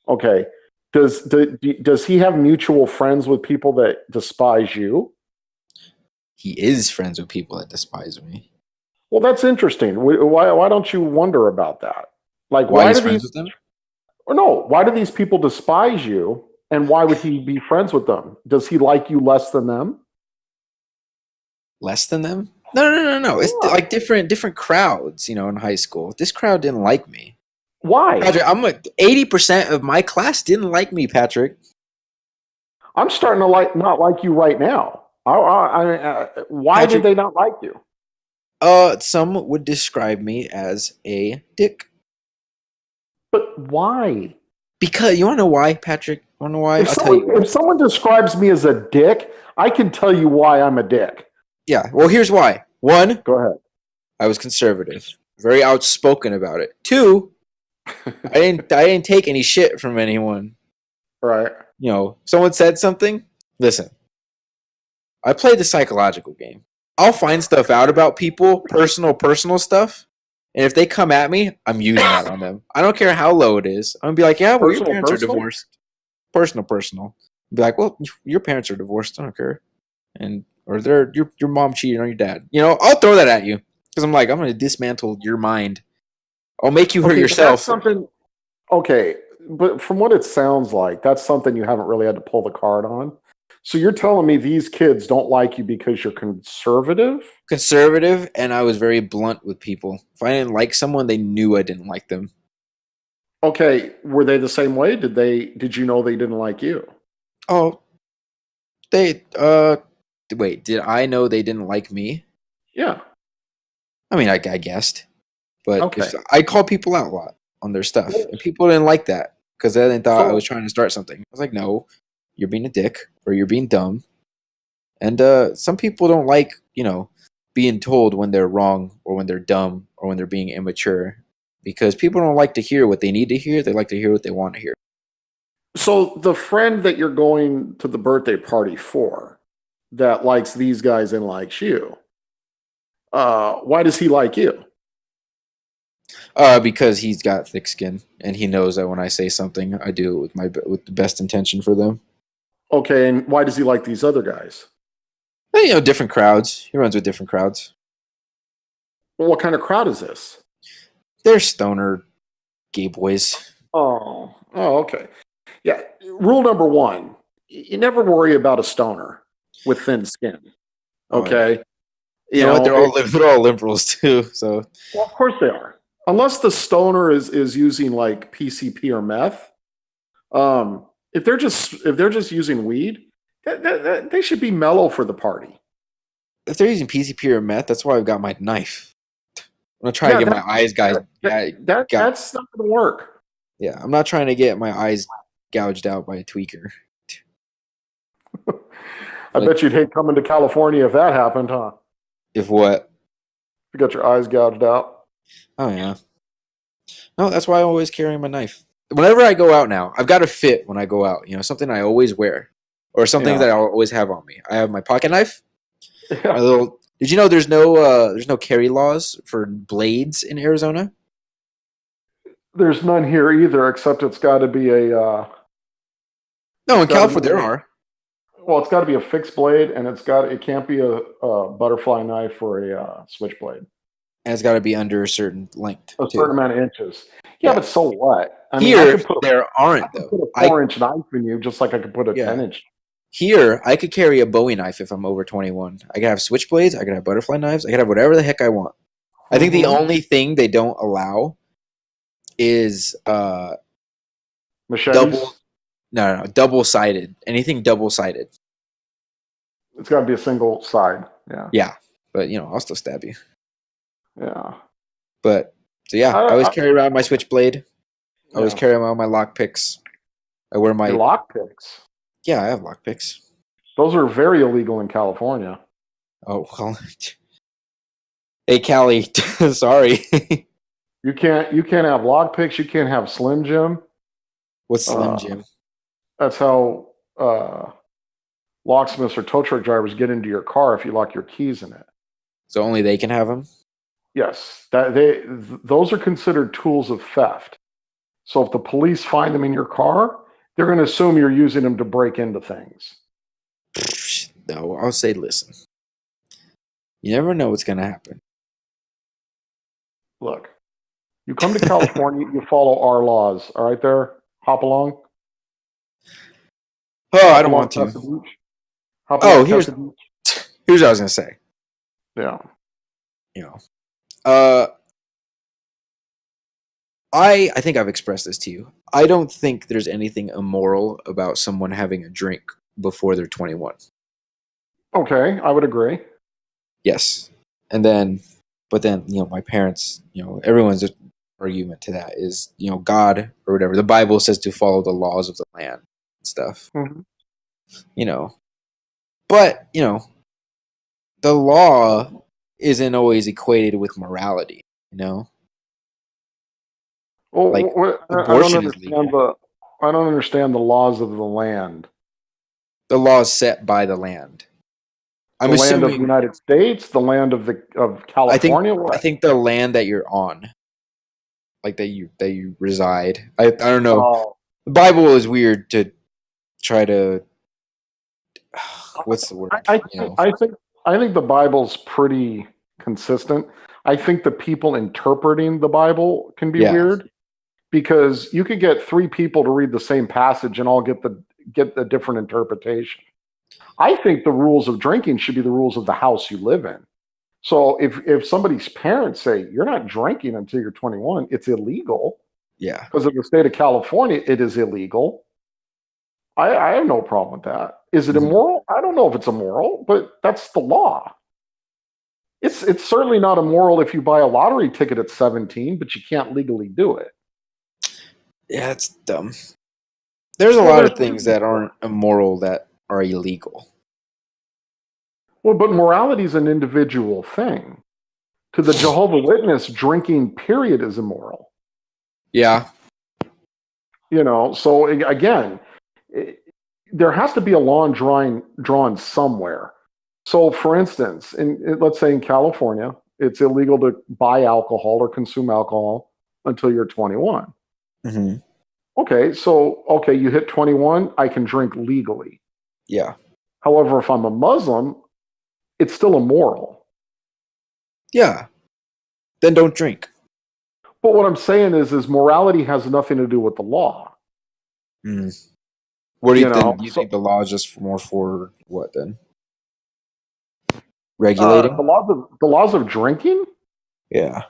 Okay. Does he have mutual friends with people that despise you? He is friends with people that despise me. Well, that's interesting. Why don't you wonder about that? Like, Why he's friends with them? or no, why do these people despise you? And why would he be friends with them? Does he like you less than them? Less than them? No. It's Yeah. like different crowds, in high school. This crowd didn't like me. Why? Patrick, 80% of my class didn't like me, Patrick. I'm starting to not like you right now. Why did Patrick, they not like you? some would describe me as a dick. But why? Because you want to know why, Patrick? You want to know why? I'll tell you why. If someone describes me as a dick, I can tell you why I'm a dick. Yeah. Well, here's why. One, Go ahead. I was conservative, very outspoken about it. Two, I didn't take any shit from anyone. Right. Someone said something. Listen, I play the psychological game. I'll find stuff out about people, personal stuff, and if they come at me, I'm using that on them. I don't care how low it is. I'm gonna be like, yeah, well, your parents are divorced. Personal. Be like, well, your parents are divorced. I don't care, or your mom cheated on your dad. I'll throw that at you because I'm gonna dismantle your mind. I'll make you hurt Okay, but that's yourself. something. Okay, but from what it sounds like, that's something you haven't really had to pull the card on. So you're telling me these kids don't like you because you're conservative? Conservative, and I was very blunt with people. If I didn't like someone, they knew I didn't like them. Okay, were they the same way? Did you know they didn't like you? Oh, they wait, did I know they didn't like me? Yeah. I mean, I guessed, but Okay. if I call people out a lot on their stuff, and people didn't like that because they thought I was trying to start something. I was like, no, you're being a dick or you're being dumb, and some people don't like being told when they're wrong or when they're dumb or when they're being immature because people don't like to hear what they need to hear. They like to hear what they want to hear. So the friend that you're going to the birthday party for that likes these guys and likes you, why does he like you? Because he's got thick skin and he knows that when I say something, I do it with the best intention for them. Okay, and why does he like these other guys? Different crowds. He runs with different crowds. Well, what kind of crowd is this? They're stoner gay boys. Oh, okay. Yeah. Rule number one: you never worry about a stoner with thin skin. Okay. Yeah. You know what? They're all liberals too. So well, of course they are. Unless the stoner is using like PCP or meth. If they're just using weed, they should be mellow for the party. if they're using PCP or meth, that's why I've got my knife. I'm not trying to get my eyes gouged. That's not going to work. Yeah, I'm not trying to get my eyes gouged out by a tweaker. I bet you'd hate coming to California if that happened, huh? If what? You got your eyes gouged out. Oh yeah. No, that's why I always carry my knife. Whenever I go out now, I've got a fit when I go out. Something I always wear, or something that I'll always have on me. I have my pocket knife. Yeah. My little. Did you know there's no carry laws for blades in Arizona? There's none here either, except it's got to be a. No, in California there are. Well, it's got to be a fixed blade, and it can't be a butterfly knife or a switchblade. And it's got to be under a certain length. A certain amount of inches. Yeah, but so what? I mean, there aren't though. Put a 4-inch knife in you, just like I could put a 10-inch. Here, I could carry a Bowie knife if I'm over 21. I could have switchblades. I could have butterfly knives. I could have whatever the heck I want. I think the only thing they don't allow is machetes. Double-sided. Anything double-sided. It's got to be a single side. Yeah. Yeah, but I'll still stab you. Yeah. But so yeah, I always carry around my switchblade. I always carry around my lock picks. I wear my lock picks. Yeah, I have lock picks. Those are very illegal in California. Oh well. Hey, Callie, sorry. You can't have lock picks. You can't have Slim Jim. What's Slim Jim? That's how locksmiths or tow truck drivers get into your car if you lock your keys in it. So only they can have them? Yes, those are considered tools of theft. So if the police find them in your car, they're going to assume you're using them to break into things. No, I'll say, listen. You never know what's going to happen. Look, you come to California, you follow our laws. All right, there, hop along. Oh, I don't want to. Oh, here's what I was going to say. Yeah. You know, I think I've expressed this to you. I don't think there's anything immoral about someone having a drink before they're 21. Okay, I would agree. Yes. And then, but then, my parents, everyone's argument to that is, God or whatever. The Bible says to follow the laws of the land and stuff. Mm-hmm. But, the law isn't always equated with morality, Well, like abortion is legal. I don't understand the laws of the land. The law is set by the land. I'm assuming land of the United States, the land of California. I think the land that you're on, like that you reside. I don't know. Oh. The Bible is weird to try to. What's the word? I think the Bible's pretty consistent. I think the people interpreting the Bible can be weird, because you could get 3 people to read the same passage and all get the different interpretation. I think the rules of drinking should be the rules of the house you live in. So if somebody's parents say you're not drinking until you're 21, it's illegal. Yeah. Because in the state of California, it is illegal. I have no problem with that. Is it immoral? I don't know if it's immoral, but that's the law. It's certainly not immoral if you buy a lottery ticket at 17, but you can't legally do it. Yeah, it's dumb. There's a lot of things that aren't immoral that are illegal. Well, but morality is an individual thing. To the Jehovah's Witness, drinking, period, is immoral. Yeah. So again, there has to be a line drawn somewhere. So, for instance, let's say in California, it's illegal to buy alcohol or consume alcohol until you're 21. Mm-hmm. Okay, you hit 21, I can drink legally. Yeah. However, if I'm a Muslim, it's still immoral. Yeah. Then don't drink. But what I'm saying is morality has nothing to do with the law. Mm. What do you think? Do you think the law is just more for what then? Regulating? The laws of drinking? Yeah.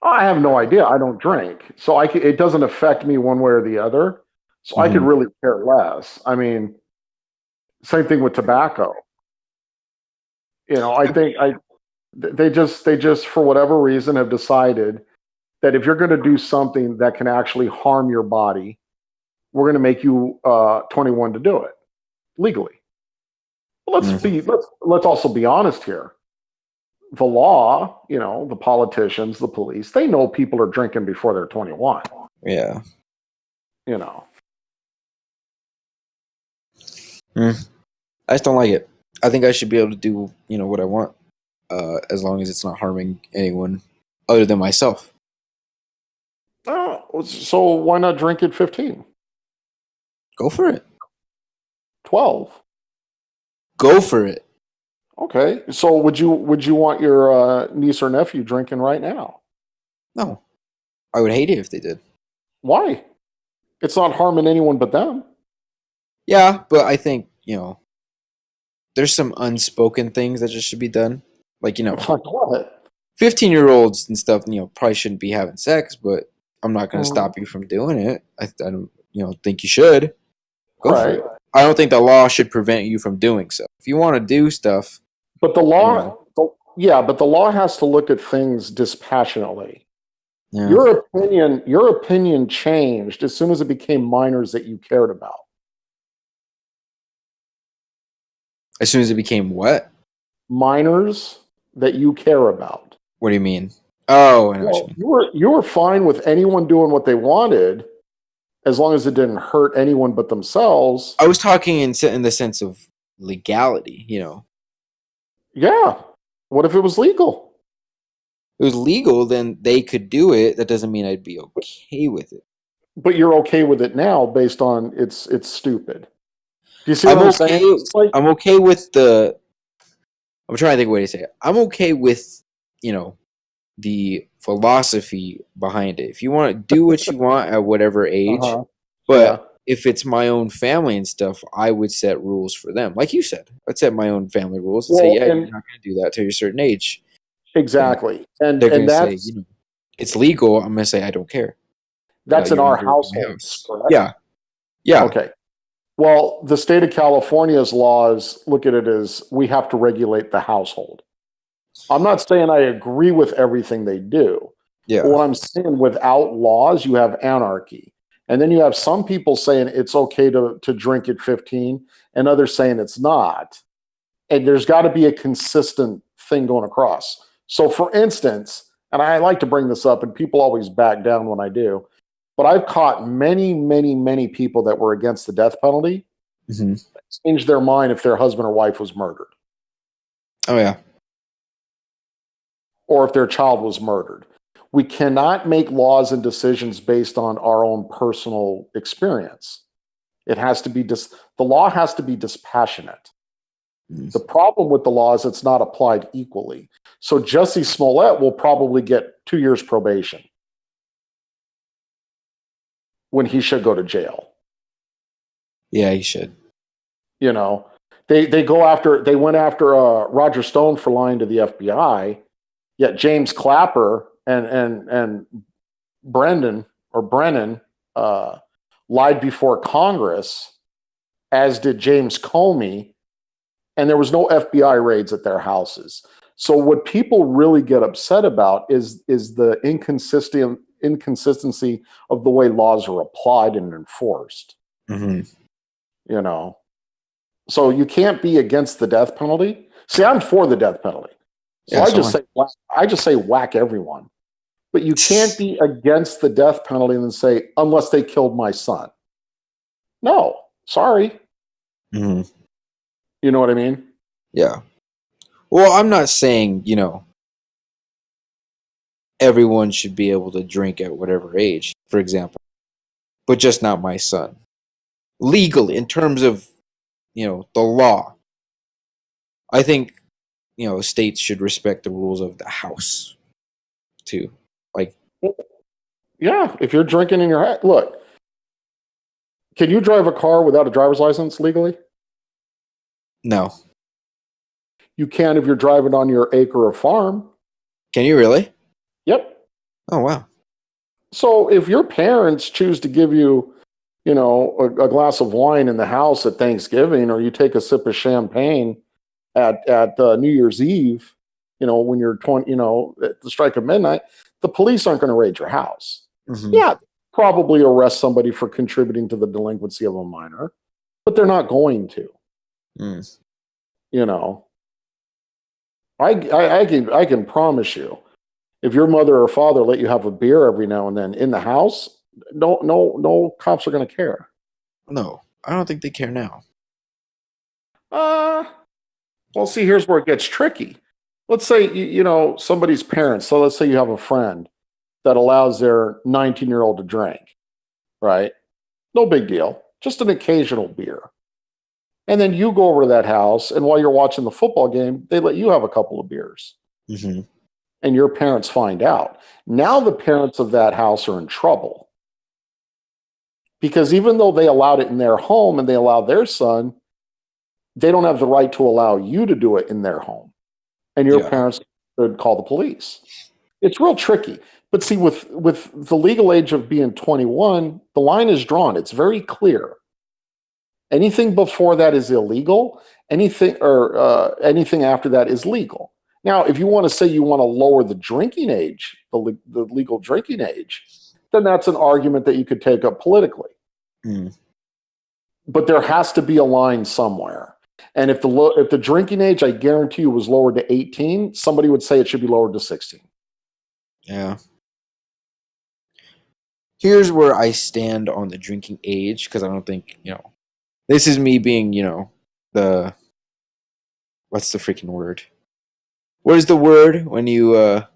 I have no idea. I don't drink. So it doesn't affect me one way or the other. So I could really care less. I mean, same thing with tobacco. I think they just for whatever reason have decided that if you're going to do something that can actually harm your body, we're going to make you 21 to do it legally. Let's also be honest here. The law, the politicians, the police, they know people are drinking before they're 21. Yeah. I just don't like it. I think I should be able to do, what I want, as long as it's not harming anyone other than myself. So why not drink at 15? Go for it. 12. Go for it. Okay. So would you want your niece or nephew drinking right now? No. I would hate it if they did. Why? It's not harming anyone but them. Yeah, but I think, there's some unspoken things that just should be done. Like, Like what? 15-year-olds and stuff, probably shouldn't be having sex, but I'm not going to stop you from doing it. I don't, think you should. Go for it. I don't think the law should prevent you from doing so. If you want to do stuff. But the law, but the law has to look at things dispassionately. Yeah. Your opinion changed as soon as it became minors that you cared about. As soon as it became what? Minors that you care about. What do you mean? Oh, I know what you mean. You were fine with anyone doing what they wanted, as long as it didn't hurt anyone but themselves. I was talking in the sense of legality. Yeah. What if it was legal? If it was legal, then they could do it. That doesn't mean I'd be okay with it. But you're okay with it now based on it's stupid. Do you see what I'm I'm okay. saying? It's like, I'm okay with the. I'm trying to think of a way to say it. I'm okay with the philosophy behind it. If you want to do what you want at whatever age, uh-huh. Yeah. but if it's my own family and stuff, I would set rules for them. Like you said, I'd set my own family rules and say, Well, yeah, you're and not going to do that till you're a certain age. And exactly. they're going And to say, that's it's legal. I'm going to say, I don't care. in You're our going to do it in my households, house. correct? Yeah. Yeah. Okay. Well, the state of California's laws look at it as we have to regulate the household. I'm not saying I agree with everything they do, but Yeah. what I'm saying, without laws, you have anarchy. And then you have some people saying it's okay to drink at 15 and others saying it's not. And there's got to be a consistent thing going across. So, for instance, and I like to bring this up, and people always back down when I do, but I've caught many, many, many people that were against the death penalty Mm-hmm. change their mind if their husband or wife was murdered Oh, yeah. or if their child was murdered. We cannot make laws and decisions based on our own personal experience. It has to be the law has to be dispassionate. Mm. The problem with the law is it's not applied equally. So Jussie Smollett will probably get 2 years probation when he should go to jail. Yeah, you should. You know, they went after Roger Stone for lying to the FBI. Yet James Clapper and Brennan lied before Congress, as did James Comey, and there was no FBI raids at their houses. So what people really get upset about is the inconsistency of the way laws are applied and enforced. Mm-hmm. You know, so you can't be against the death penalty. See, I'm for the death penalty, so Yeah, I so just say whack everyone. But you can't be against the death penalty and then say, unless they killed my son. No, sorry. Mm-hmm. You know what I mean? Yeah. Well, I'm not saying, everyone should be able to drink at whatever age, for example, but just not my son. Legally, in terms of, the law, I think, states should respect the rules of the house too. Like, Yeah, if you're drinking in your head, look, can you drive a car without a driver's license legally? no. You can if you're driving on your acre or farm. Can you really? Yep. Oh, wow. So if your parents choose to give you, a glass of wine in the house at Thanksgiving, or you take a sip of champagne at New Year's Eve, when you're 20, at the strike of midnight, the police aren't going to raid your house. Mm-hmm. Yeah, probably arrest somebody for contributing to the delinquency of a minor, but they're not going to. Mm. You know, I can promise you, if your mother or father let you have a beer every now and then in the house, no cops are going to care. No, I don't think they care now. Well, see, here's where it gets tricky. Let's say somebody's parents. So let's say you have a friend that allows their 19-year-old to drink, right? No big deal, just an occasional beer. And then you go over to that house, and while you're watching the football game, they let you have a couple of beers. Mm-hmm. And your parents find out. Now the parents of that house are in trouble. Because even though they allowed it in their home and they allowed their son, they don't have the right to allow you to do it in their home. And your parents could call the police. It's real tricky. But see, with the legal age of being 21, the line is drawn. It's very clear. Anything before that is illegal. Anything after that is legal. Now, if you want to say you want to lower the drinking age, the legal drinking age, then that's an argument that you could take up politically. Mm. But there has to be a line somewhere. And if the drinking age, I guarantee you, was lowered to 18, somebody would say it should be lowered to 16. Yeah. Here's where I stand on the drinking age, because I don't think, this is me being, the what's the freaking word? What is the word when you? Oh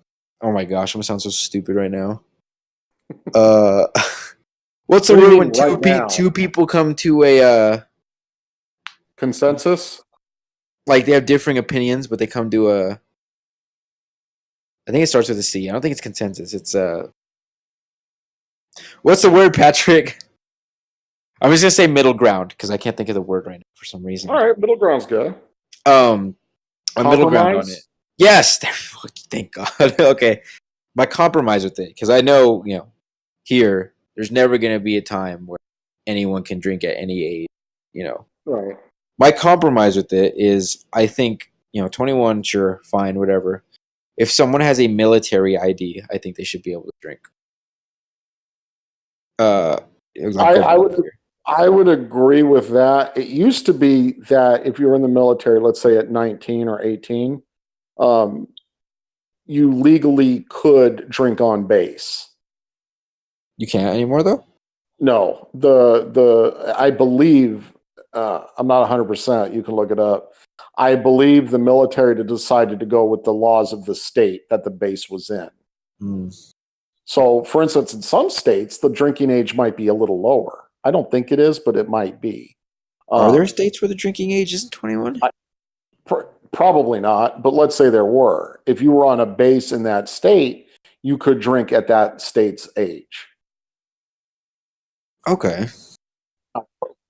my gosh, I'm gonna sound so stupid right now. Uh, what's the What do you word mean when right now? two people come to a Consensus? like they have differing opinions, but they come to a. I think it starts with a C. I don't think it's consensus. It's what's the word, Patrick? I'm just gonna say middle ground because I can't think of the word right now for some reason. All right, middle ground's good. A middle ground on it. Yes, thank God. Okay, my compromise with it because I know here there's never gonna be a time where anyone can drink at any age. Right. My compromise with it is I think 21, sure, fine, whatever. If someone has a military ID, I think they should be able to drink. I would agree with that. It used to be that if you were in the military, let's say at 19 or 18, you legally could drink on base. You can't anymore, though? No, I believe I'm not 100%. You can look it up. I believe the military decided to go with the laws of the state that the base was in. Mm. So, for instance, in some states, the drinking age might be a little lower. I don't think it is, but it might be. Are there states where the drinking age isn't 21? Probably not, but let's say there were. If you were on a base in that state, you could drink at that state's age. Okay.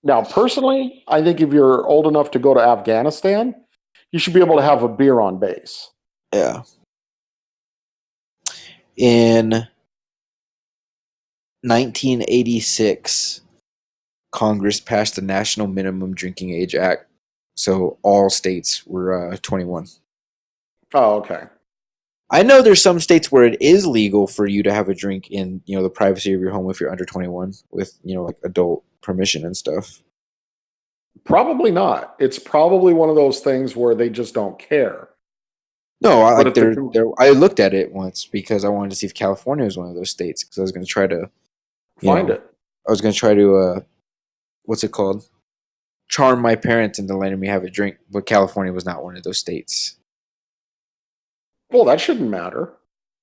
Now, personally, I think if you're old enough to go to Afghanistan, you should be able to have a beer on base. Yeah. In 1986, Congress passed the National Minimum Drinking Age Act, so all states were 21. Oh, okay. I know there's some states where it is legal for you to have a drink in the privacy of your home if you're under 21 with like adult permission and stuff. Probably not. It's probably one of those things where they just don't care. No, I looked at it once because I wanted to see if California was one of those states because I was going to try to find it. I was going to try to what's it called? Charm my parents into letting me have a drink, but California was not one of those states. Well, that shouldn't matter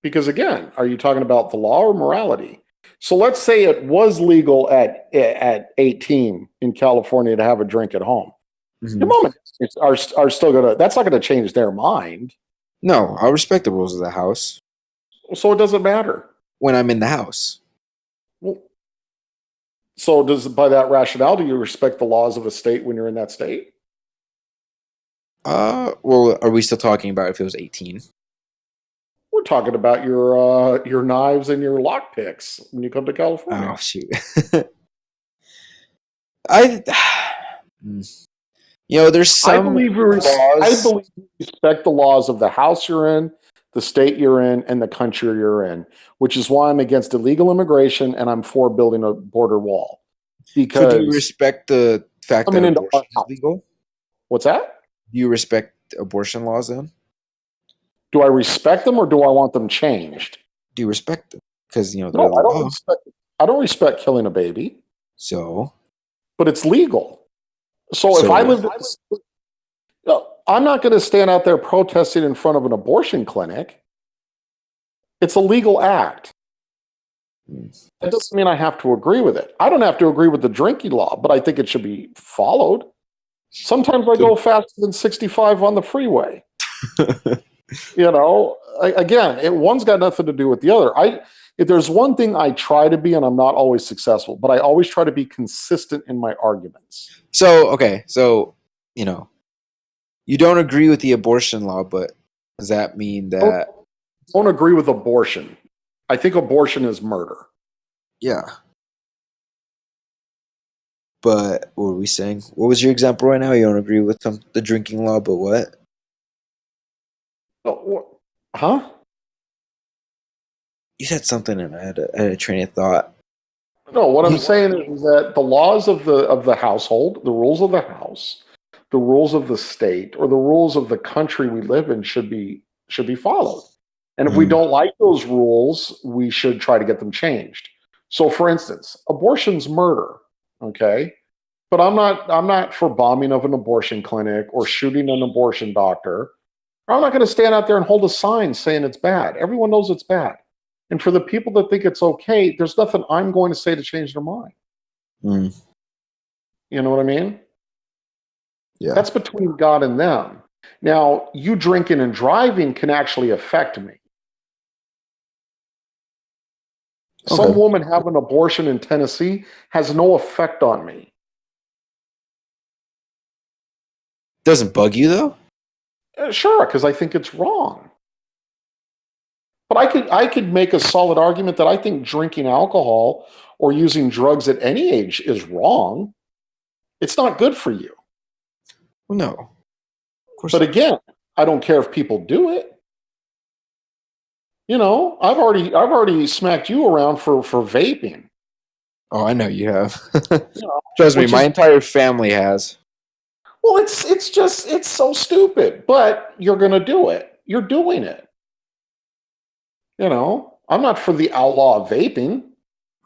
because again, are you talking about the law or morality? So let's say it was legal at 18 in California to have a drink at home. Mm-hmm. Your mom are still gonna. That's not going to change their mind. No, I'll respect the rules of the house. So it doesn't matter when I'm in the house. Well, so by that rationale, do you respect the laws of a state when you're in that state? Well, are we still talking about if it was 18? We're talking about your knives and your lock picks when you come to California. Oh shoot. There's some I believe you respect the laws of the house you're in, the state you're in, and the country you're in, which is why I'm against illegal immigration and I'm for building a border wall. Because so do you respect the fact that abortion is legal? What's that? Do you respect abortion laws then? Do I respect them or do I want them changed? Do you respect them? Because no, I don't respect killing a baby. So, but it's legal. So if I lived, I'm not going to stand out there protesting in front of an abortion clinic. It's a legal act. That doesn't mean I have to agree with it. I don't have to agree with the drinking law, but I think it should be followed. Sometimes I go faster than 65 on the freeway. Again, one's got nothing to do with the other. If there's one thing I try to be, and I'm not always successful, but I always try to be consistent in my arguments. So, okay. So, you don't agree with the abortion law, but does that mean that... I don't agree with abortion. I think abortion is murder. Yeah. But what were we saying? What was your example right now? You don't agree with the drinking law, but what? Huh? You said something and I had a train of thought. No, what I'm saying is that the laws of the household, the rules of the house, the rules of the state, or the rules of the country we live in should be followed. And if we don't like those rules, we should try to get them changed. So, for instance, abortion's murder. Okay, But I'm not for bombing of an abortion clinic or shooting an abortion doctor. I'm not going to stand out there and hold a sign saying it's bad. Everyone knows it's bad. And for the people that think it's okay, there's nothing I'm going to say to change their mind. Mm. You know what I mean? Yeah. That's between God and them. Now, you drinking and driving can actually affect me. Okay. Some woman having an abortion in Tennessee has no effect on me. Doesn't bug you though? Sure, because I think it's wrong. But I could make a solid argument that I think drinking alcohol or using drugs at any age is wrong. It's not good for you. Well, no. Of course But not. again, I don't care if people do it. You know, I've already smacked you around for vaping. Oh, I know you have. You know, Trust me, my entire family has. Well, it's so stupid, but you're going to do it. You're doing it. You know, I'm not for the outlaw of vaping.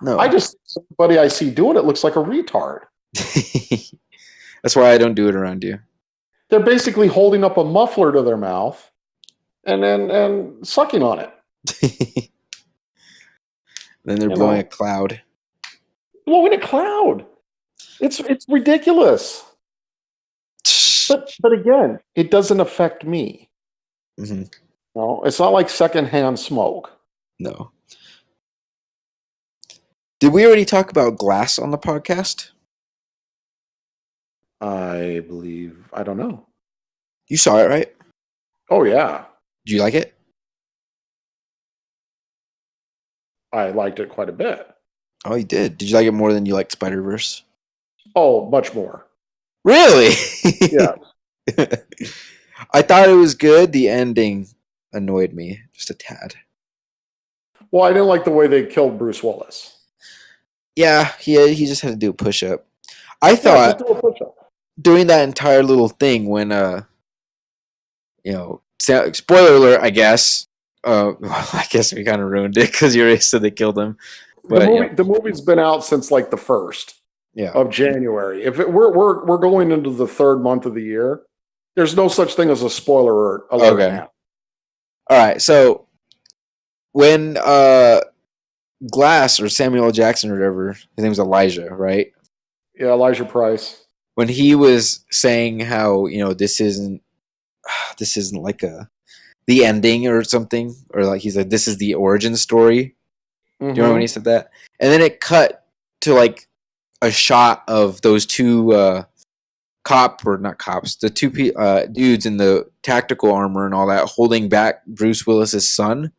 No. I just, somebody I see doing it looks like a retard. That's why I don't do it around you. They're basically holding up a muffler to their mouth and sucking on it. Then they're blowing a cloud. Blowing a cloud. It's ridiculous. But again, it doesn't affect me. Mm-hmm. No, it's not like secondhand smoke. No. Did we already talk about Glass on the podcast? I believe, I don't know. You saw it, right? Oh, yeah. Did you like it? I liked it quite a bit. Oh, you did? Did you like it more than you liked Spider-Verse? Oh, much more. Really? Yeah. I thought it was good. The ending annoyed me just a tad. Well, I didn't like the way they killed Bruce Willis. Yeah, he just had to do a push-up. I thought just do a push-up. During that entire little thing when spoiler alert, I guess. I guess we kind of ruined it because you already said they killed him. But the movie's been out since like the 1st of January. If we're going into the 3rd month of the year, there's no such thing as a spoiler alert. Okay. Now. All right. So when Glass or Samuel L. Jackson or whatever, his name's Elijah, right? Yeah, Elijah Price. When he was saying how this isn't like the ending or something, or like he said this is the origin story. Do you remember when he said that? And then it cut to like a shot of those two the two dudes in the tactical armor and all that holding back Bruce Willis's son.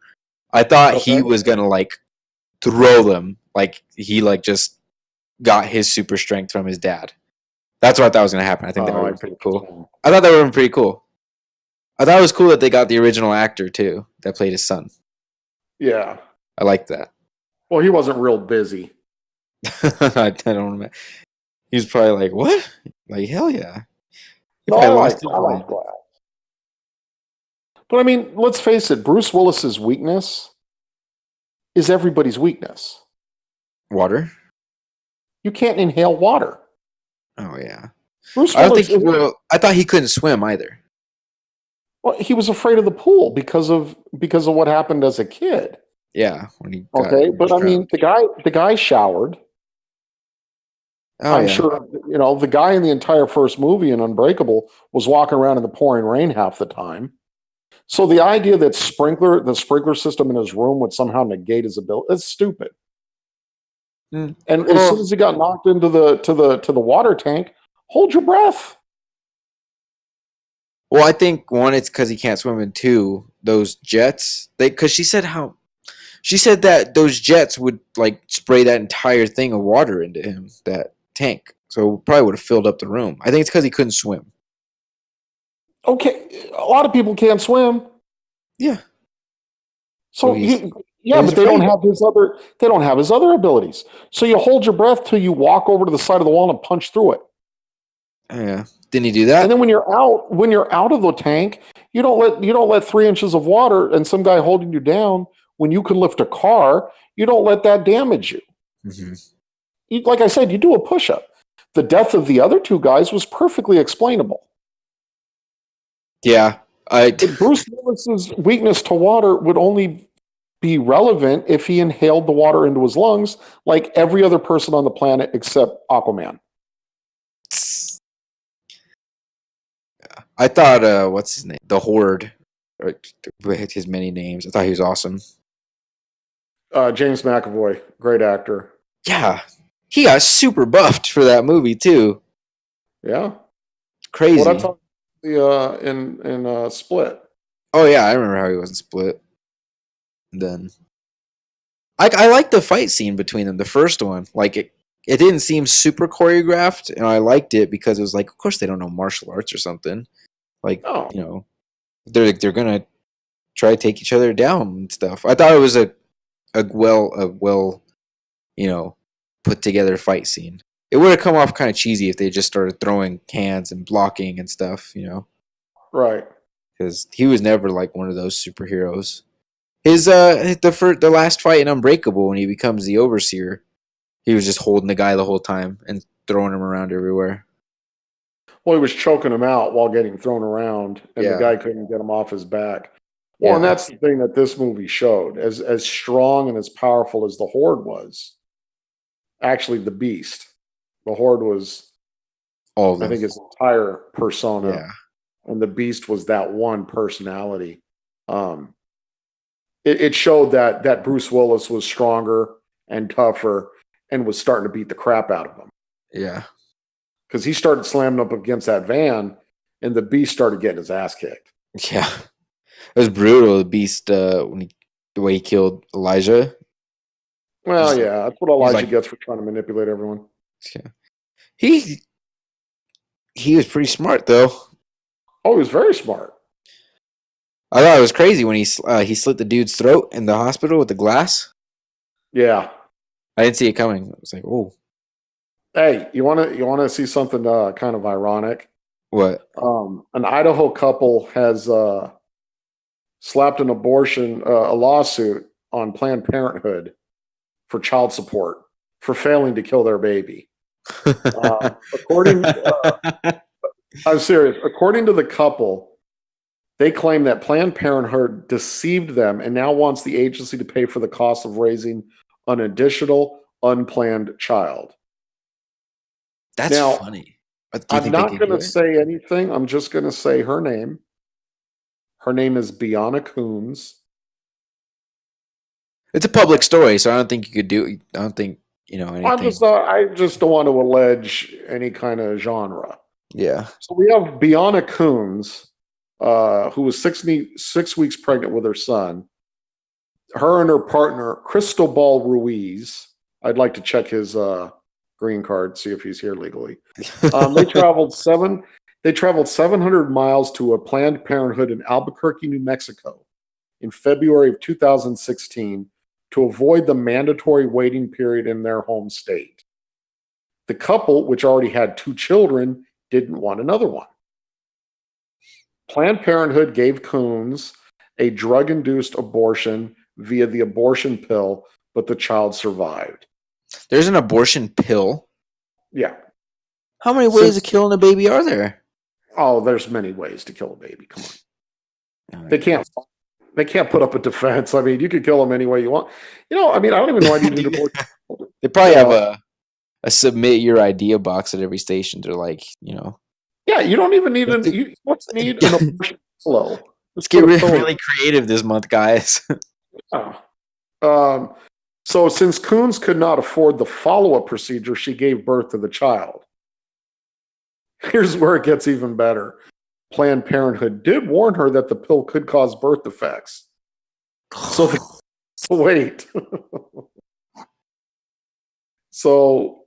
I thought he was gonna like throw them, like he like just got his super strength from his dad. That's what I thought was gonna happen. I think that would have been pretty cool. I thought that would have been pretty cool. I thought it was cool that they got the original actor too that played his son. Yeah, I liked that. Well, he wasn't real busy. I don't remember. He was probably like, "What? Like hell yeah!" No, I like Glass. But I mean, let's face it. Bruce Willis's weakness is everybody's weakness. Water. You can't inhale water. Oh yeah. Bruce Willis. I thought he couldn't swim either. Well, he was afraid of the pool because of what happened as a kid. Yeah, when he but I mean, the guy showered. I'm sure the guy in the entire first movie in Unbreakable was walking around in the pouring rain half the time. So the idea that the sprinkler system in his room would somehow negate his ability, that's stupid. And as soon as he got knocked into the water tank, hold your breath. Well, I think one, it's because he can't swim, and two, those jets. Because she said that those jets would like spray that entire thing of water into him, that tank. So probably would have filled up the room. I think it's because he couldn't swim. Okay, a lot of people can't swim. Yeah. So but they don't have his other. They don't have his other abilities. So you hold your breath till you walk over to the side of the wall and punch through it. Yeah. Didn't he do that? And then when you're out of the tank, you don't let 3 inches of water and some guy holding you down when you can lift a car. You don't let that damage you. Mm-hmm. Like I said, you do a push-up. the death of the other two guys was perfectly explainable. Yeah. But Bruce Willis's weakness to water would only be relevant if he inhaled the water into his lungs like every other person on the planet except Aquaman. I thought, what's his name? The Horde. His many names. I thought he was awesome. James McAvoy, great actor. Yeah. He got super buffed for that movie, too. Yeah. Crazy. Well, that's in Split. Oh, yeah. I remember how he wasn't Split. And then I like the fight scene between them, the first one. Like, it didn't seem super choreographed, and I liked it because it was like, of course they don't know martial arts or something. Like, they're gonna try to take each other down and stuff. I thought it was a well put together fight scene. It would have come off kind of cheesy if they just started throwing hands and blocking and stuff, Right. Because he was never like one of those superheroes. His the last fight in Unbreakable, when he becomes the Overseer, he was just holding the guy the whole time and throwing him around everywhere. Well, he was choking him out while getting thrown around, and the guy couldn't get him off his back. Well, and that's the thing that this movie showed. As strong and as powerful as the Horde was, actually the Beast. The Horde was, all of them. I think, his entire persona. Yeah. And the Beast was that one personality. It showed that Bruce Willis was stronger and tougher and was starting to beat the crap out of him. Yeah. Because he started slamming up against that van, and the Beast started getting his ass kicked. Yeah. It was brutal, the Beast, the way he killed Elijah. Well, yeah, that's what Elijah gets for trying to manipulate everyone. Yeah. He was pretty smart, though. Oh, he was very smart. I thought it was crazy when he slit the dude's throat in the hospital with the glass. Yeah, I didn't see it coming. I was like, "Oh." Hey, you want to see something kind of ironic? What? An Idaho couple has slapped an abortion a lawsuit on Planned Parenthood for child support for failing to kill their baby. I'm serious. According to the couple, they claim that Planned Parenthood deceived them and now wants the agency to pay for the cost of raising an additional unplanned child. That's funny. I'm not going to say anything. I'm just going to say her name. Her name is Biana Coons. It's a public story, so I don't think you could do. I don't think anything. I just don't want to allege any kind of genre. Yeah. So we have Biana Coons, who was 6 weeks pregnant with her son. Her and her partner, Cristobal Ruiz. I'd like to check his green card, see if he's here legally. They traveled 700 miles to a Planned Parenthood in Albuquerque, New Mexico, in February of 2016 to avoid the mandatory waiting period in their home state. The couple, which already had 2 children, didn't want another one. Planned Parenthood gave Coons a drug-induced abortion via the abortion pill, but the child survived. There's an abortion pill? Yeah. How many ways of killing a baby are there? Oh, there's many ways to kill a baby. Come on. They can't put up a defense. I mean, you could kill them any way you want. I don't even know why you need an abortion. They probably have a submit your idea box at every station. They're like, Yeah, you don't even need you need an abortion pillow. Let's get really creative this month, guys. So since Coons could not afford the follow-up procedure, she gave birth to the child. Here's where it gets even better. Planned Parenthood did warn her that the pill could cause birth defects. So wait. So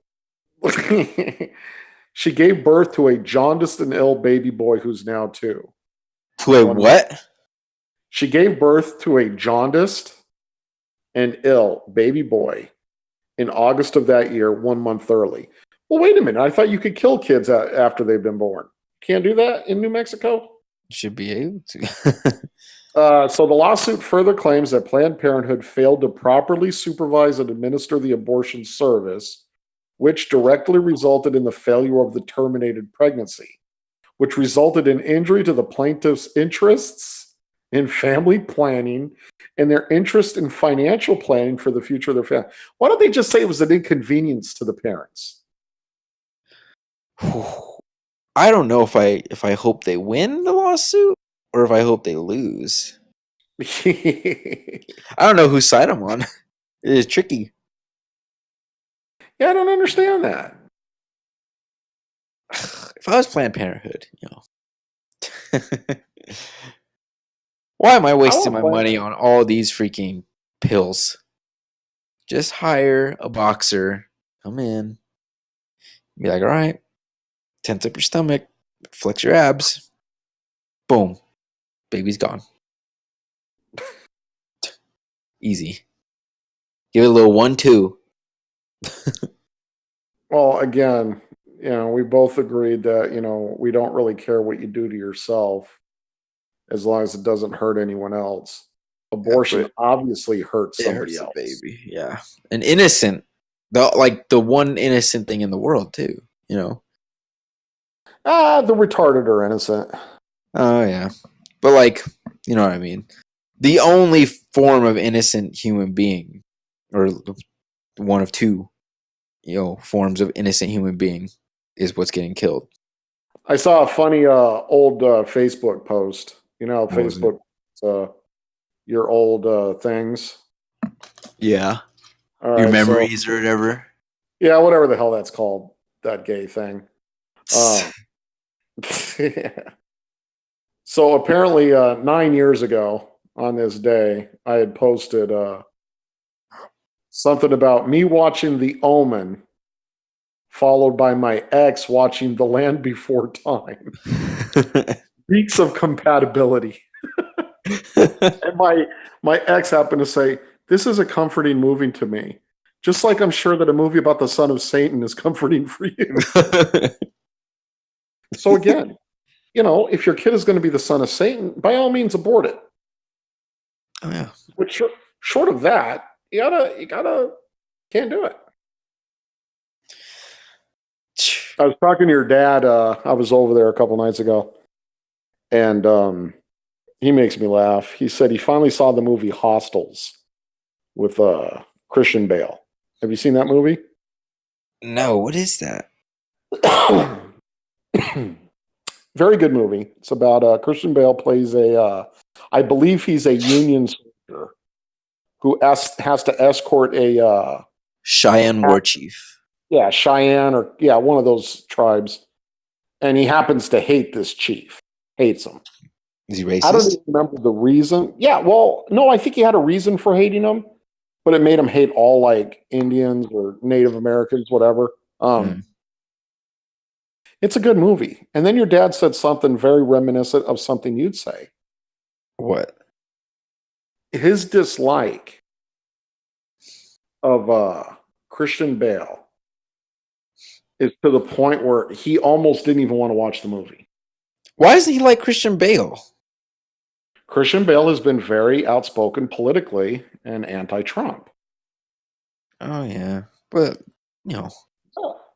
she gave birth to a jaundiced and ill baby boy who's now 2. To a what? She gave birth to a jaundiced and ill baby boy in August of that year, 1 month early. Well, wait a minute. I thought you could kill kids after they've been born. Can't do that in New Mexico? Should be able to. So the lawsuit further claims that Planned Parenthood failed to properly supervise and administer the abortion service, which directly resulted in the failure of the terminated pregnancy, which resulted in injury to the plaintiff's interests in family planning and their interest in financial planning for the future of their family. Why don't they just say it was an inconvenience to the parents? I don't know if I hope they win the lawsuit or if I hope they lose. I don't know whose side I'm on. It is tricky. Yeah, I don't understand that. If I was Planned Parenthood, why am I wasting my money on all these freaking pills? Just hire a boxer, come in, be like, all right, tense up your stomach, flex your abs, boom, baby's gone. Easy. Give it a little 1-2. Well, again, we both agreed that, we don't really care what you do to yourself as long as it doesn't hurt anyone else. Abortion obviously hurts somebody else. The baby, yeah. An innocent, the one innocent thing in the world, too, the retarded are innocent. Oh, yeah. But, you know what I mean? The only form of innocent human being, or one of two, forms of innocent human being, is what's getting killed. I saw a funny old Facebook post. Facebook, your old things. Yeah. All your memories or whatever. Yeah, whatever the hell that's called. That gay thing. So apparently 9 years ago on this day, I had posted something about me watching The Omen, followed by my ex watching The Land Before Time. Weeks of compatibility. And my ex happened to say, this is a comforting movie to me. Just like I'm sure that a movie about the son of Satan is comforting for you. So again, if your kid is going to be the son of Satan, by all means abort it. Oh yeah. But short of that, you gotta can't do it. I was talking to your dad. I was over there a couple nights ago, and he makes me laugh. He said he finally saw the movie Hostels with Christian Bale. Have you seen that movie? No. What is that? Very good movie. It's about Christian Bale plays I believe he's a Union soldier who has to escort a Cheyenne war chief. Yeah, Cheyenne or one of those tribes, and he happens to hate this chief. Hates him. Is he racist? I don't even remember the reason. Yeah, well, no, I think he had a reason for hating him, but it made him hate all Indians or Native Americans, whatever. It's a good movie. And then your dad said something very reminiscent of something you'd say. What? His dislike of Christian Bale is to the point where he almost didn't even want to watch the movie. Why doesn't he like Christian Bale? Christian Bale has been very outspoken politically and anti-Trump. Oh yeah, but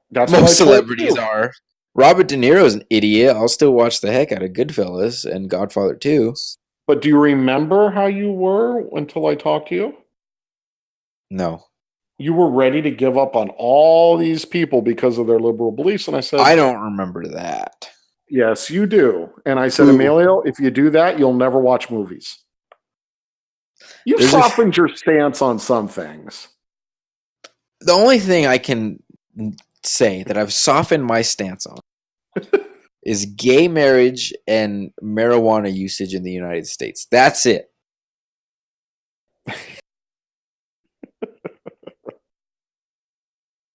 that's most celebrities are. Robert De Niro's an idiot. I'll still watch the heck out of Goodfellas and Godfather 2. But do you remember how you were until I talked to you? No. You were ready to give up on all these people because of their liberal beliefs, and I said, I don't remember that. Yes, you do. And I said, Emilio, if you do that, you'll never watch movies. You've softened your stance on some things. The only thing I can say that I've softened my stance on is gay marriage and marijuana usage in the United States. That's it.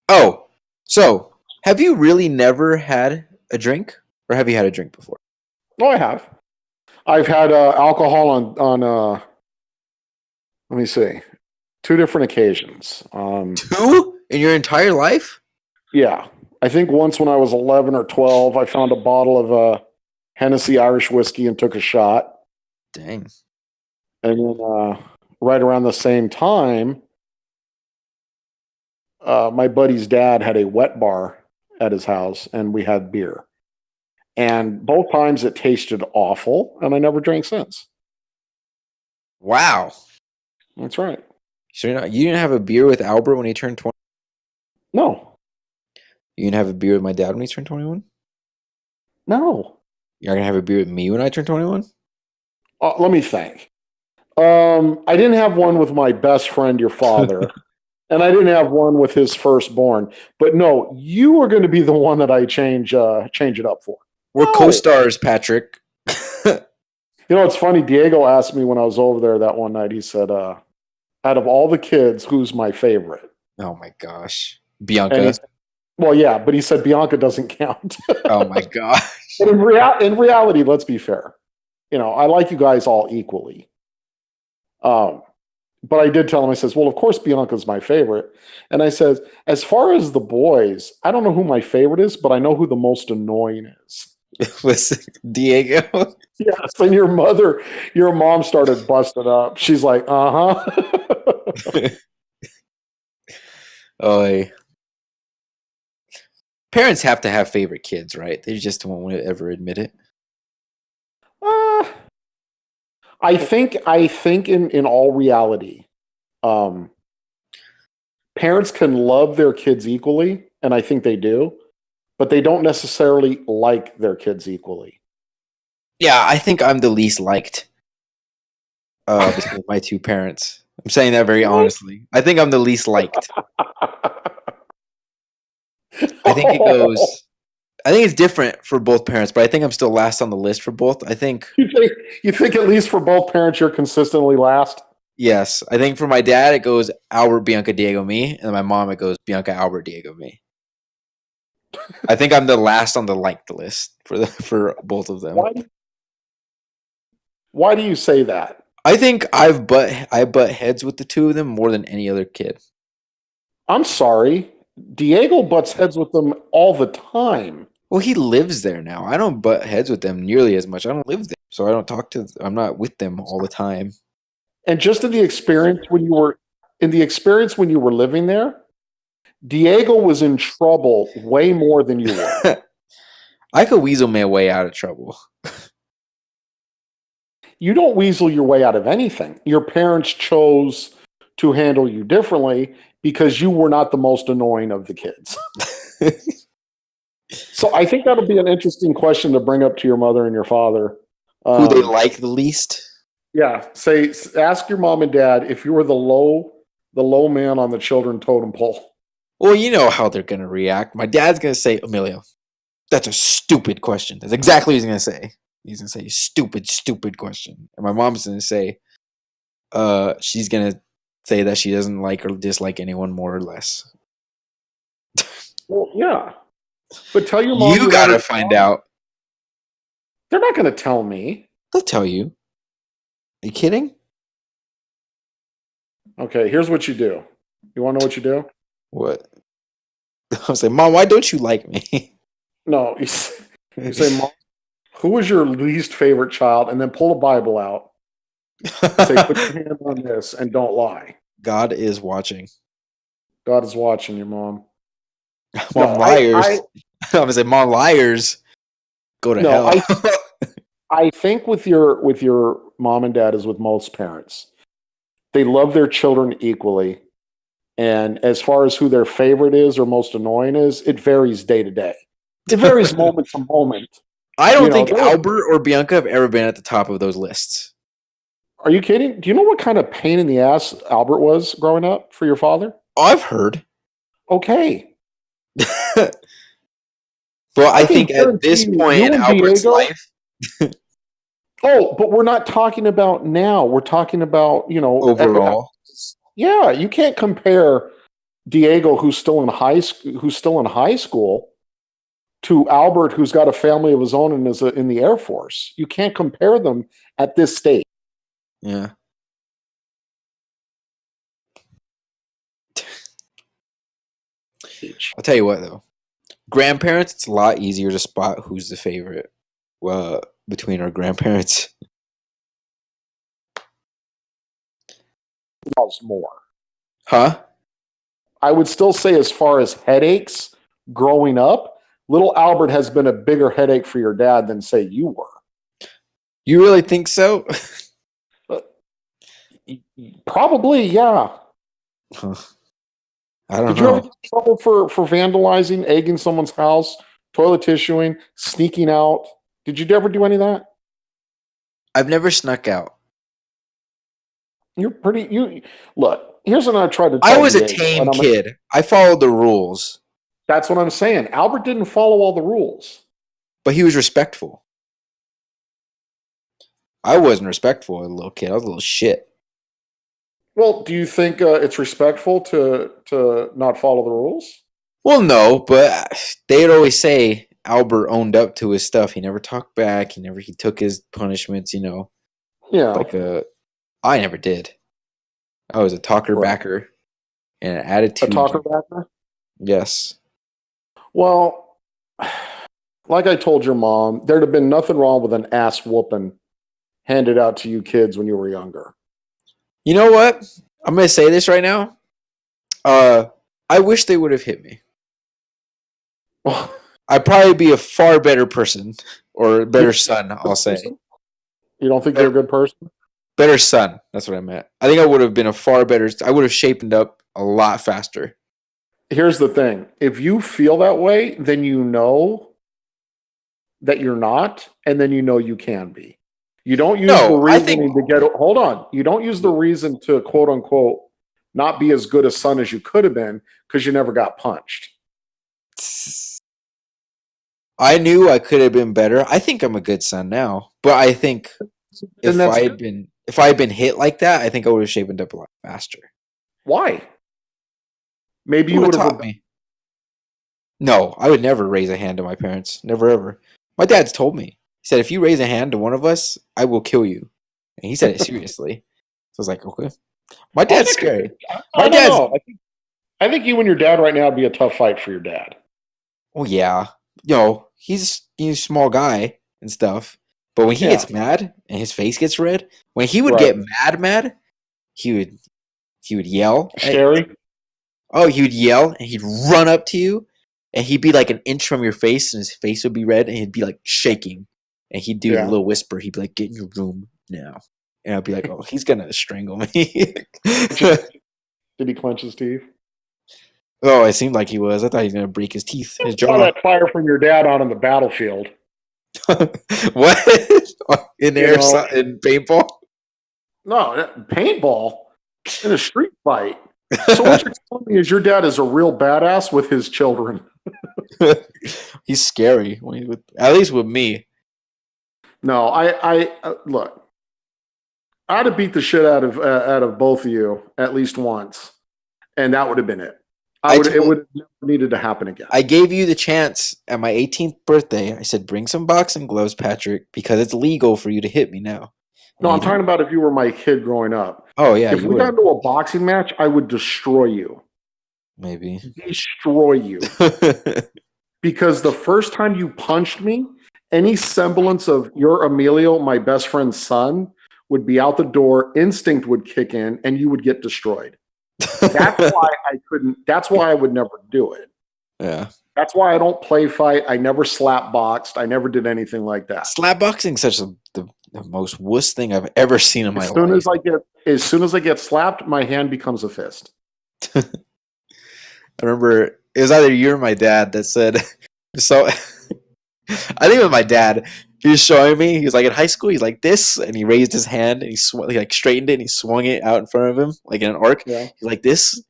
Oh, so have you really never had a drink, or have you had a drink before? Oh, I have. I've had alcohol on let me see, 2 different occasions. 2 in your entire life? Yeah. I think once when I was 11 or 12, I found a bottle of Hennessy Irish whiskey and took a shot. Dang. And then right around the same time, my buddy's dad had a wet bar at his house, and we had beer. And both times it tasted awful, and I never drank since. Wow. That's right. So you didn't have a beer with Albert when he turned 20? No. You didn't have a beer with my dad when he turned 21? No. You're going to have a beer with me when I turn 21? Let me think. I didn't have one with my best friend, your father, and I didn't have one with his firstborn. But no, you are going to be the one that I change it up for. We're co-stars, Patrick. You know, it's funny. Diego asked me when I was over there that one night. He said, "Out of all the kids, who's my favorite?" Oh my gosh, Bianca. Well, yeah, but he said Bianca doesn't count. Oh my gosh. But in reality, let's be fair. You know, I like you guys all equally. But I did tell him, I says, well, of course Bianca's my favorite. And I says, as far as the boys, I don't know who my favorite is, but I know who the most annoying is. Listen, Diego. Yes, and your mom started busting up. She's like, uh-huh. Oh, parents have to have favorite kids, right? They just won't ever admit it. I think in all reality, parents can love their kids equally, and I think they do, but they don't necessarily like their kids equally. Yeah, I think I'm the least liked between my two parents. I'm saying that very honestly. I think I'm the least liked. I think it goes. I think it's different for both parents, but I think I'm still last on the list for both. I think. You think at least for both parents you're consistently last? Yes, I think for my dad it goes Albert, Bianca, Diego, me, and my mom it goes Bianca, Albert, Diego, me. I think I'm the last on the liked list for both of them. Why do you say that? I think I butt heads with the two of them more than any other kid. I'm sorry. Diego butts heads with them all the time. Well, he lives there now. I don't butt heads with them nearly as much. I don't live there, so I don't talk to. I'm not with them all the time. And just in the experience when you were living there, Diego was in trouble way more than you were. I could weasel my way out of trouble. You don't weasel your way out of anything. Your parents chose to handle you differently because you were not the most annoying of the kids. So I think that'll be an interesting question to bring up to your mother and your father. Who they like the least? Yeah. Ask your mom and dad if you were the low man on the children totem pole. Well, you know how they're going to react. My dad's going to say, Emilio, that's a stupid question. That's exactly what he's going to say. He's going to say, stupid question. And my mom's going to say, she's going to say that she doesn't like or dislike anyone more or less. Well, yeah. But tell your mom you got to find out. They're not going to tell me. They'll tell you. Are you kidding? Okay, here's what you do. You want to know what you do? What? I was like, Mom, why don't you like me? No, you say, Mom, who is your least favorite child? And then pull a Bible out. And say, put your hand on this and don't lie. God is watching. God is watching you, Mom. Mom, liars. I was like, Mom, liars. Go to hell. I think with your mom and dad, as with most parents, they love their children equally. And as far as who their favorite is or most annoying is, it varies day to day. It varies moment to moment. I don't think Albert or Bianca have ever been at the top of those lists. Are you kidding? Do you know what kind of pain in the ass Albert was growing up for your father? Oh, I've heard. Okay. Well, I think at this point in Albert's life. Oh, but we're not talking about now. We're talking about, overall. Yeah, you can't compare Diego, who's still in high school, to Albert, who's got a family of his own and is in the Air Force. You can't compare them at this stage. Yeah. I'll tell you what, though. Grandparents, it's a lot easier to spot who's the favorite between our grandparents. More. Huh? I would still say, as far as headaches growing up, little Albert has been a bigger headache for your dad than, say, you were. You really think so? Probably, yeah. Huh. I don't Did you ever know. get in trouble for vandalizing, egging someone's house, toilet tissuing, sneaking out? Did you ever do any of that? I've never snuck out. You're pretty. You look. Here's what I tried to I tell was a Diego, tame and kid. I followed the rules, that's what I'm saying. Albert didn't follow all the rules. but he was respectful. I wasn't respectful as a little kid. I was a little shit. Well, do you think it's respectful to not follow the rules? Well, no, but they'd always say Albert owned up to his stuff. He never talked back. He took his punishments. Yeah, Like I never did. I was a talker right. backer and an A attitude. talker backer. Yes. Well, like I told your mom, there'd have been nothing wrong with an ass whooping handed out to you kids when you were younger. You know what? I'm gonna say this right now. I wish they would have hit me. I'd probably be a far better person or a better son. I'll say You don't think you're a good person? better son. That's what I meant. I think I would have been a far better. I would have shapened up a lot faster. Here's the thing. If you feel that way, then you know that you're not, and then you know you can be. You don't use the No, I think reasoning to get. Hold on. You don't use the reason to, quote unquote, not be as good a son as you could have been because you never got punched. I knew I could have been better. I think I'm a good son now, but I think And if I had been hit like that, I think I would have shapened up a lot faster. why? Maybe You you would would have have. taught me. No, I would never raise a hand to my parents. Never ever. My dad's told me. He said, if you raise a hand to one of us, I will kill you. And he said it seriously. So I was like, okay. My dad's scary. I don't know. I think you and your dad right now would be a tough fight for your dad. Oh yeah. He's a small guy and stuff. But when he gets mad and his face gets red, when he would get mad, he would yell. Scary. He would yell and he'd run up to you and he'd be like an inch from your face and his face would be red and he'd be like shaking. And he'd do the little whisper. He'd be like, get in your room now. And I'd be like, oh, he's going to strangle me. Did he clench his teeth? Oh, it seemed like he was. I thought he was going to break his teeth, his jaw. Saw that fire from your dad on the battlefield. What? In paintball? No, paintball in a street fight. So what you're telling me is your dad is a real badass with his children. He's scary, at least with me. No, I look. I'd have beat the shit out of both of you at least once, and that would have been it. It would have never needed to happen again. I gave you the chance at my 18th birthday. I said, bring some boxing gloves, Patrick, because it's legal for you to hit me now. No, I'm talking about if you were my kid growing up. Oh, yeah. If we got into a boxing match, I would destroy you. Maybe. Destroy you. Because the first time you punched me, any semblance of your Emilio, my best friend's son, would be out the door, instinct would kick in, and you would get destroyed. That's why I couldn't. That's why I would never do it. Yeah. That's why I don't play fight. I never slap boxed. I never did anything like that. Slap boxing is such the most wuss thing I've ever seen in my life. As soon as I get slapped, my hand becomes a fist. I remember it was either you or my dad that said so. I think it was my dad. He was showing me. He was like in high school. He's like this, and he raised his hand and he straightened it and he swung it out in front of him like in an arc. Yeah. He's like this.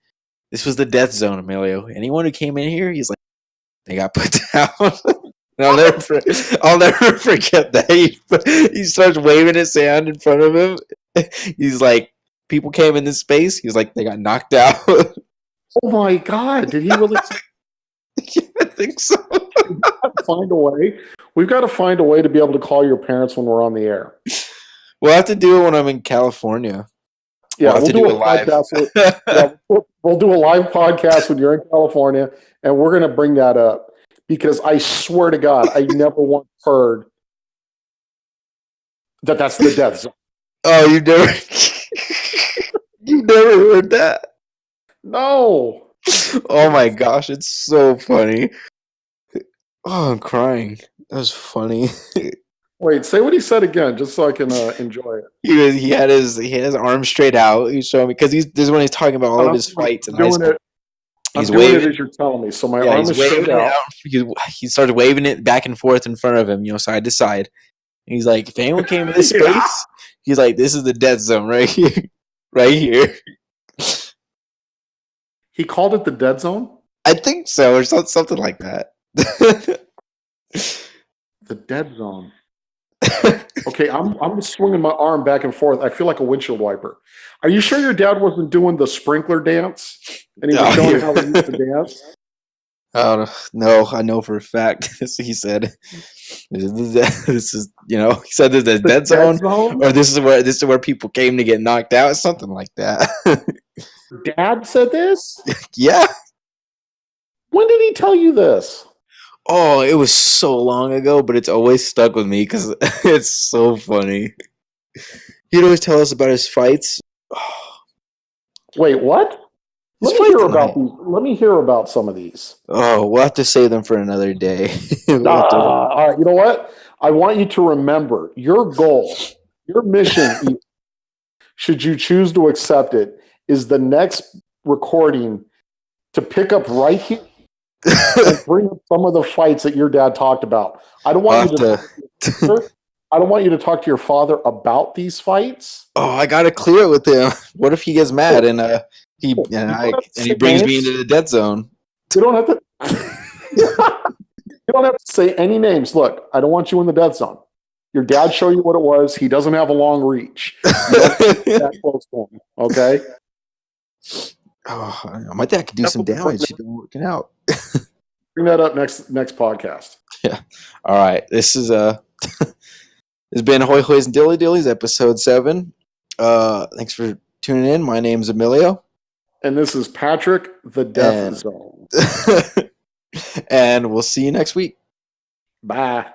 This was the death zone, Emilio. Anyone who came in here, he's like, they got put down. I'll never forget that. He starts waving his hand in front of him. He's like, people came in this space. He's like, they got knocked out. Oh my God! Did he really? Yeah, I think so. We've got to find a way to be able to call your parents when we're on the air. We'll have to do it when I'm in California. Yeah, we'll do a live podcast. We'll do a live podcast when you're in California, and we're going to bring that up because I swear to God, I never once heard that's the death zone. Oh, you never heard that? No. Oh my gosh, it's so funny. Oh, I'm crying. That was funny. Wait, say what he said again, just so I can enjoy it. He had his arms straight out. He's showing me because this is when he's talking about all of his fights in high school. I'm doing it as you're telling me. So my arm is straight out. He started waving it back and forth in front of him, side to side. And he's like, if anyone came in this space, he's like, this is the dead zone right here. Right here. He called it the dead zone? I think so, or something like that. The dead zone. Okay, I'm swinging my arm back and forth. I feel like a windshield wiper. Are you sure your dad wasn't doing the sprinkler dance? And he was showing how he used to dance? No, I know for a fact. He said, "This is he said this is dead zone, or this is where people came to get knocked out, something like that." Dad said this? Yeah. When did he tell you this? Oh, it was so long ago, but it's always stuck with me because it's so funny. He'd always tell us about his fights. Wait, what? Let me hear about some of these. Oh, we'll have to save them for another day. All right, you know what? I want you to remember your goal, your mission, should you choose to accept it, is the next recording to pick up right here and bring up some of the fights that your dad talked about. I don't want I don't want you to talk to your father about these fights. Oh, I gotta clear it with him. What if he gets mad and he brings me into the dead zone? You don't have to. You don't have to say any names. Look, I don't want you in the death zone. Your dad showed you what it was. He doesn't have a long reach. You don't that close to him, okay? Oh, my dad could do some damage. He's been working out. Bring that up next podcast. Yeah. All right. This is This has been Hoy Hoys and Dilly Dillies, episode 7. Thanks for tuning in. My name's Emilio. And this is Patrick, the Death Zone. And we'll see you next week. Bye.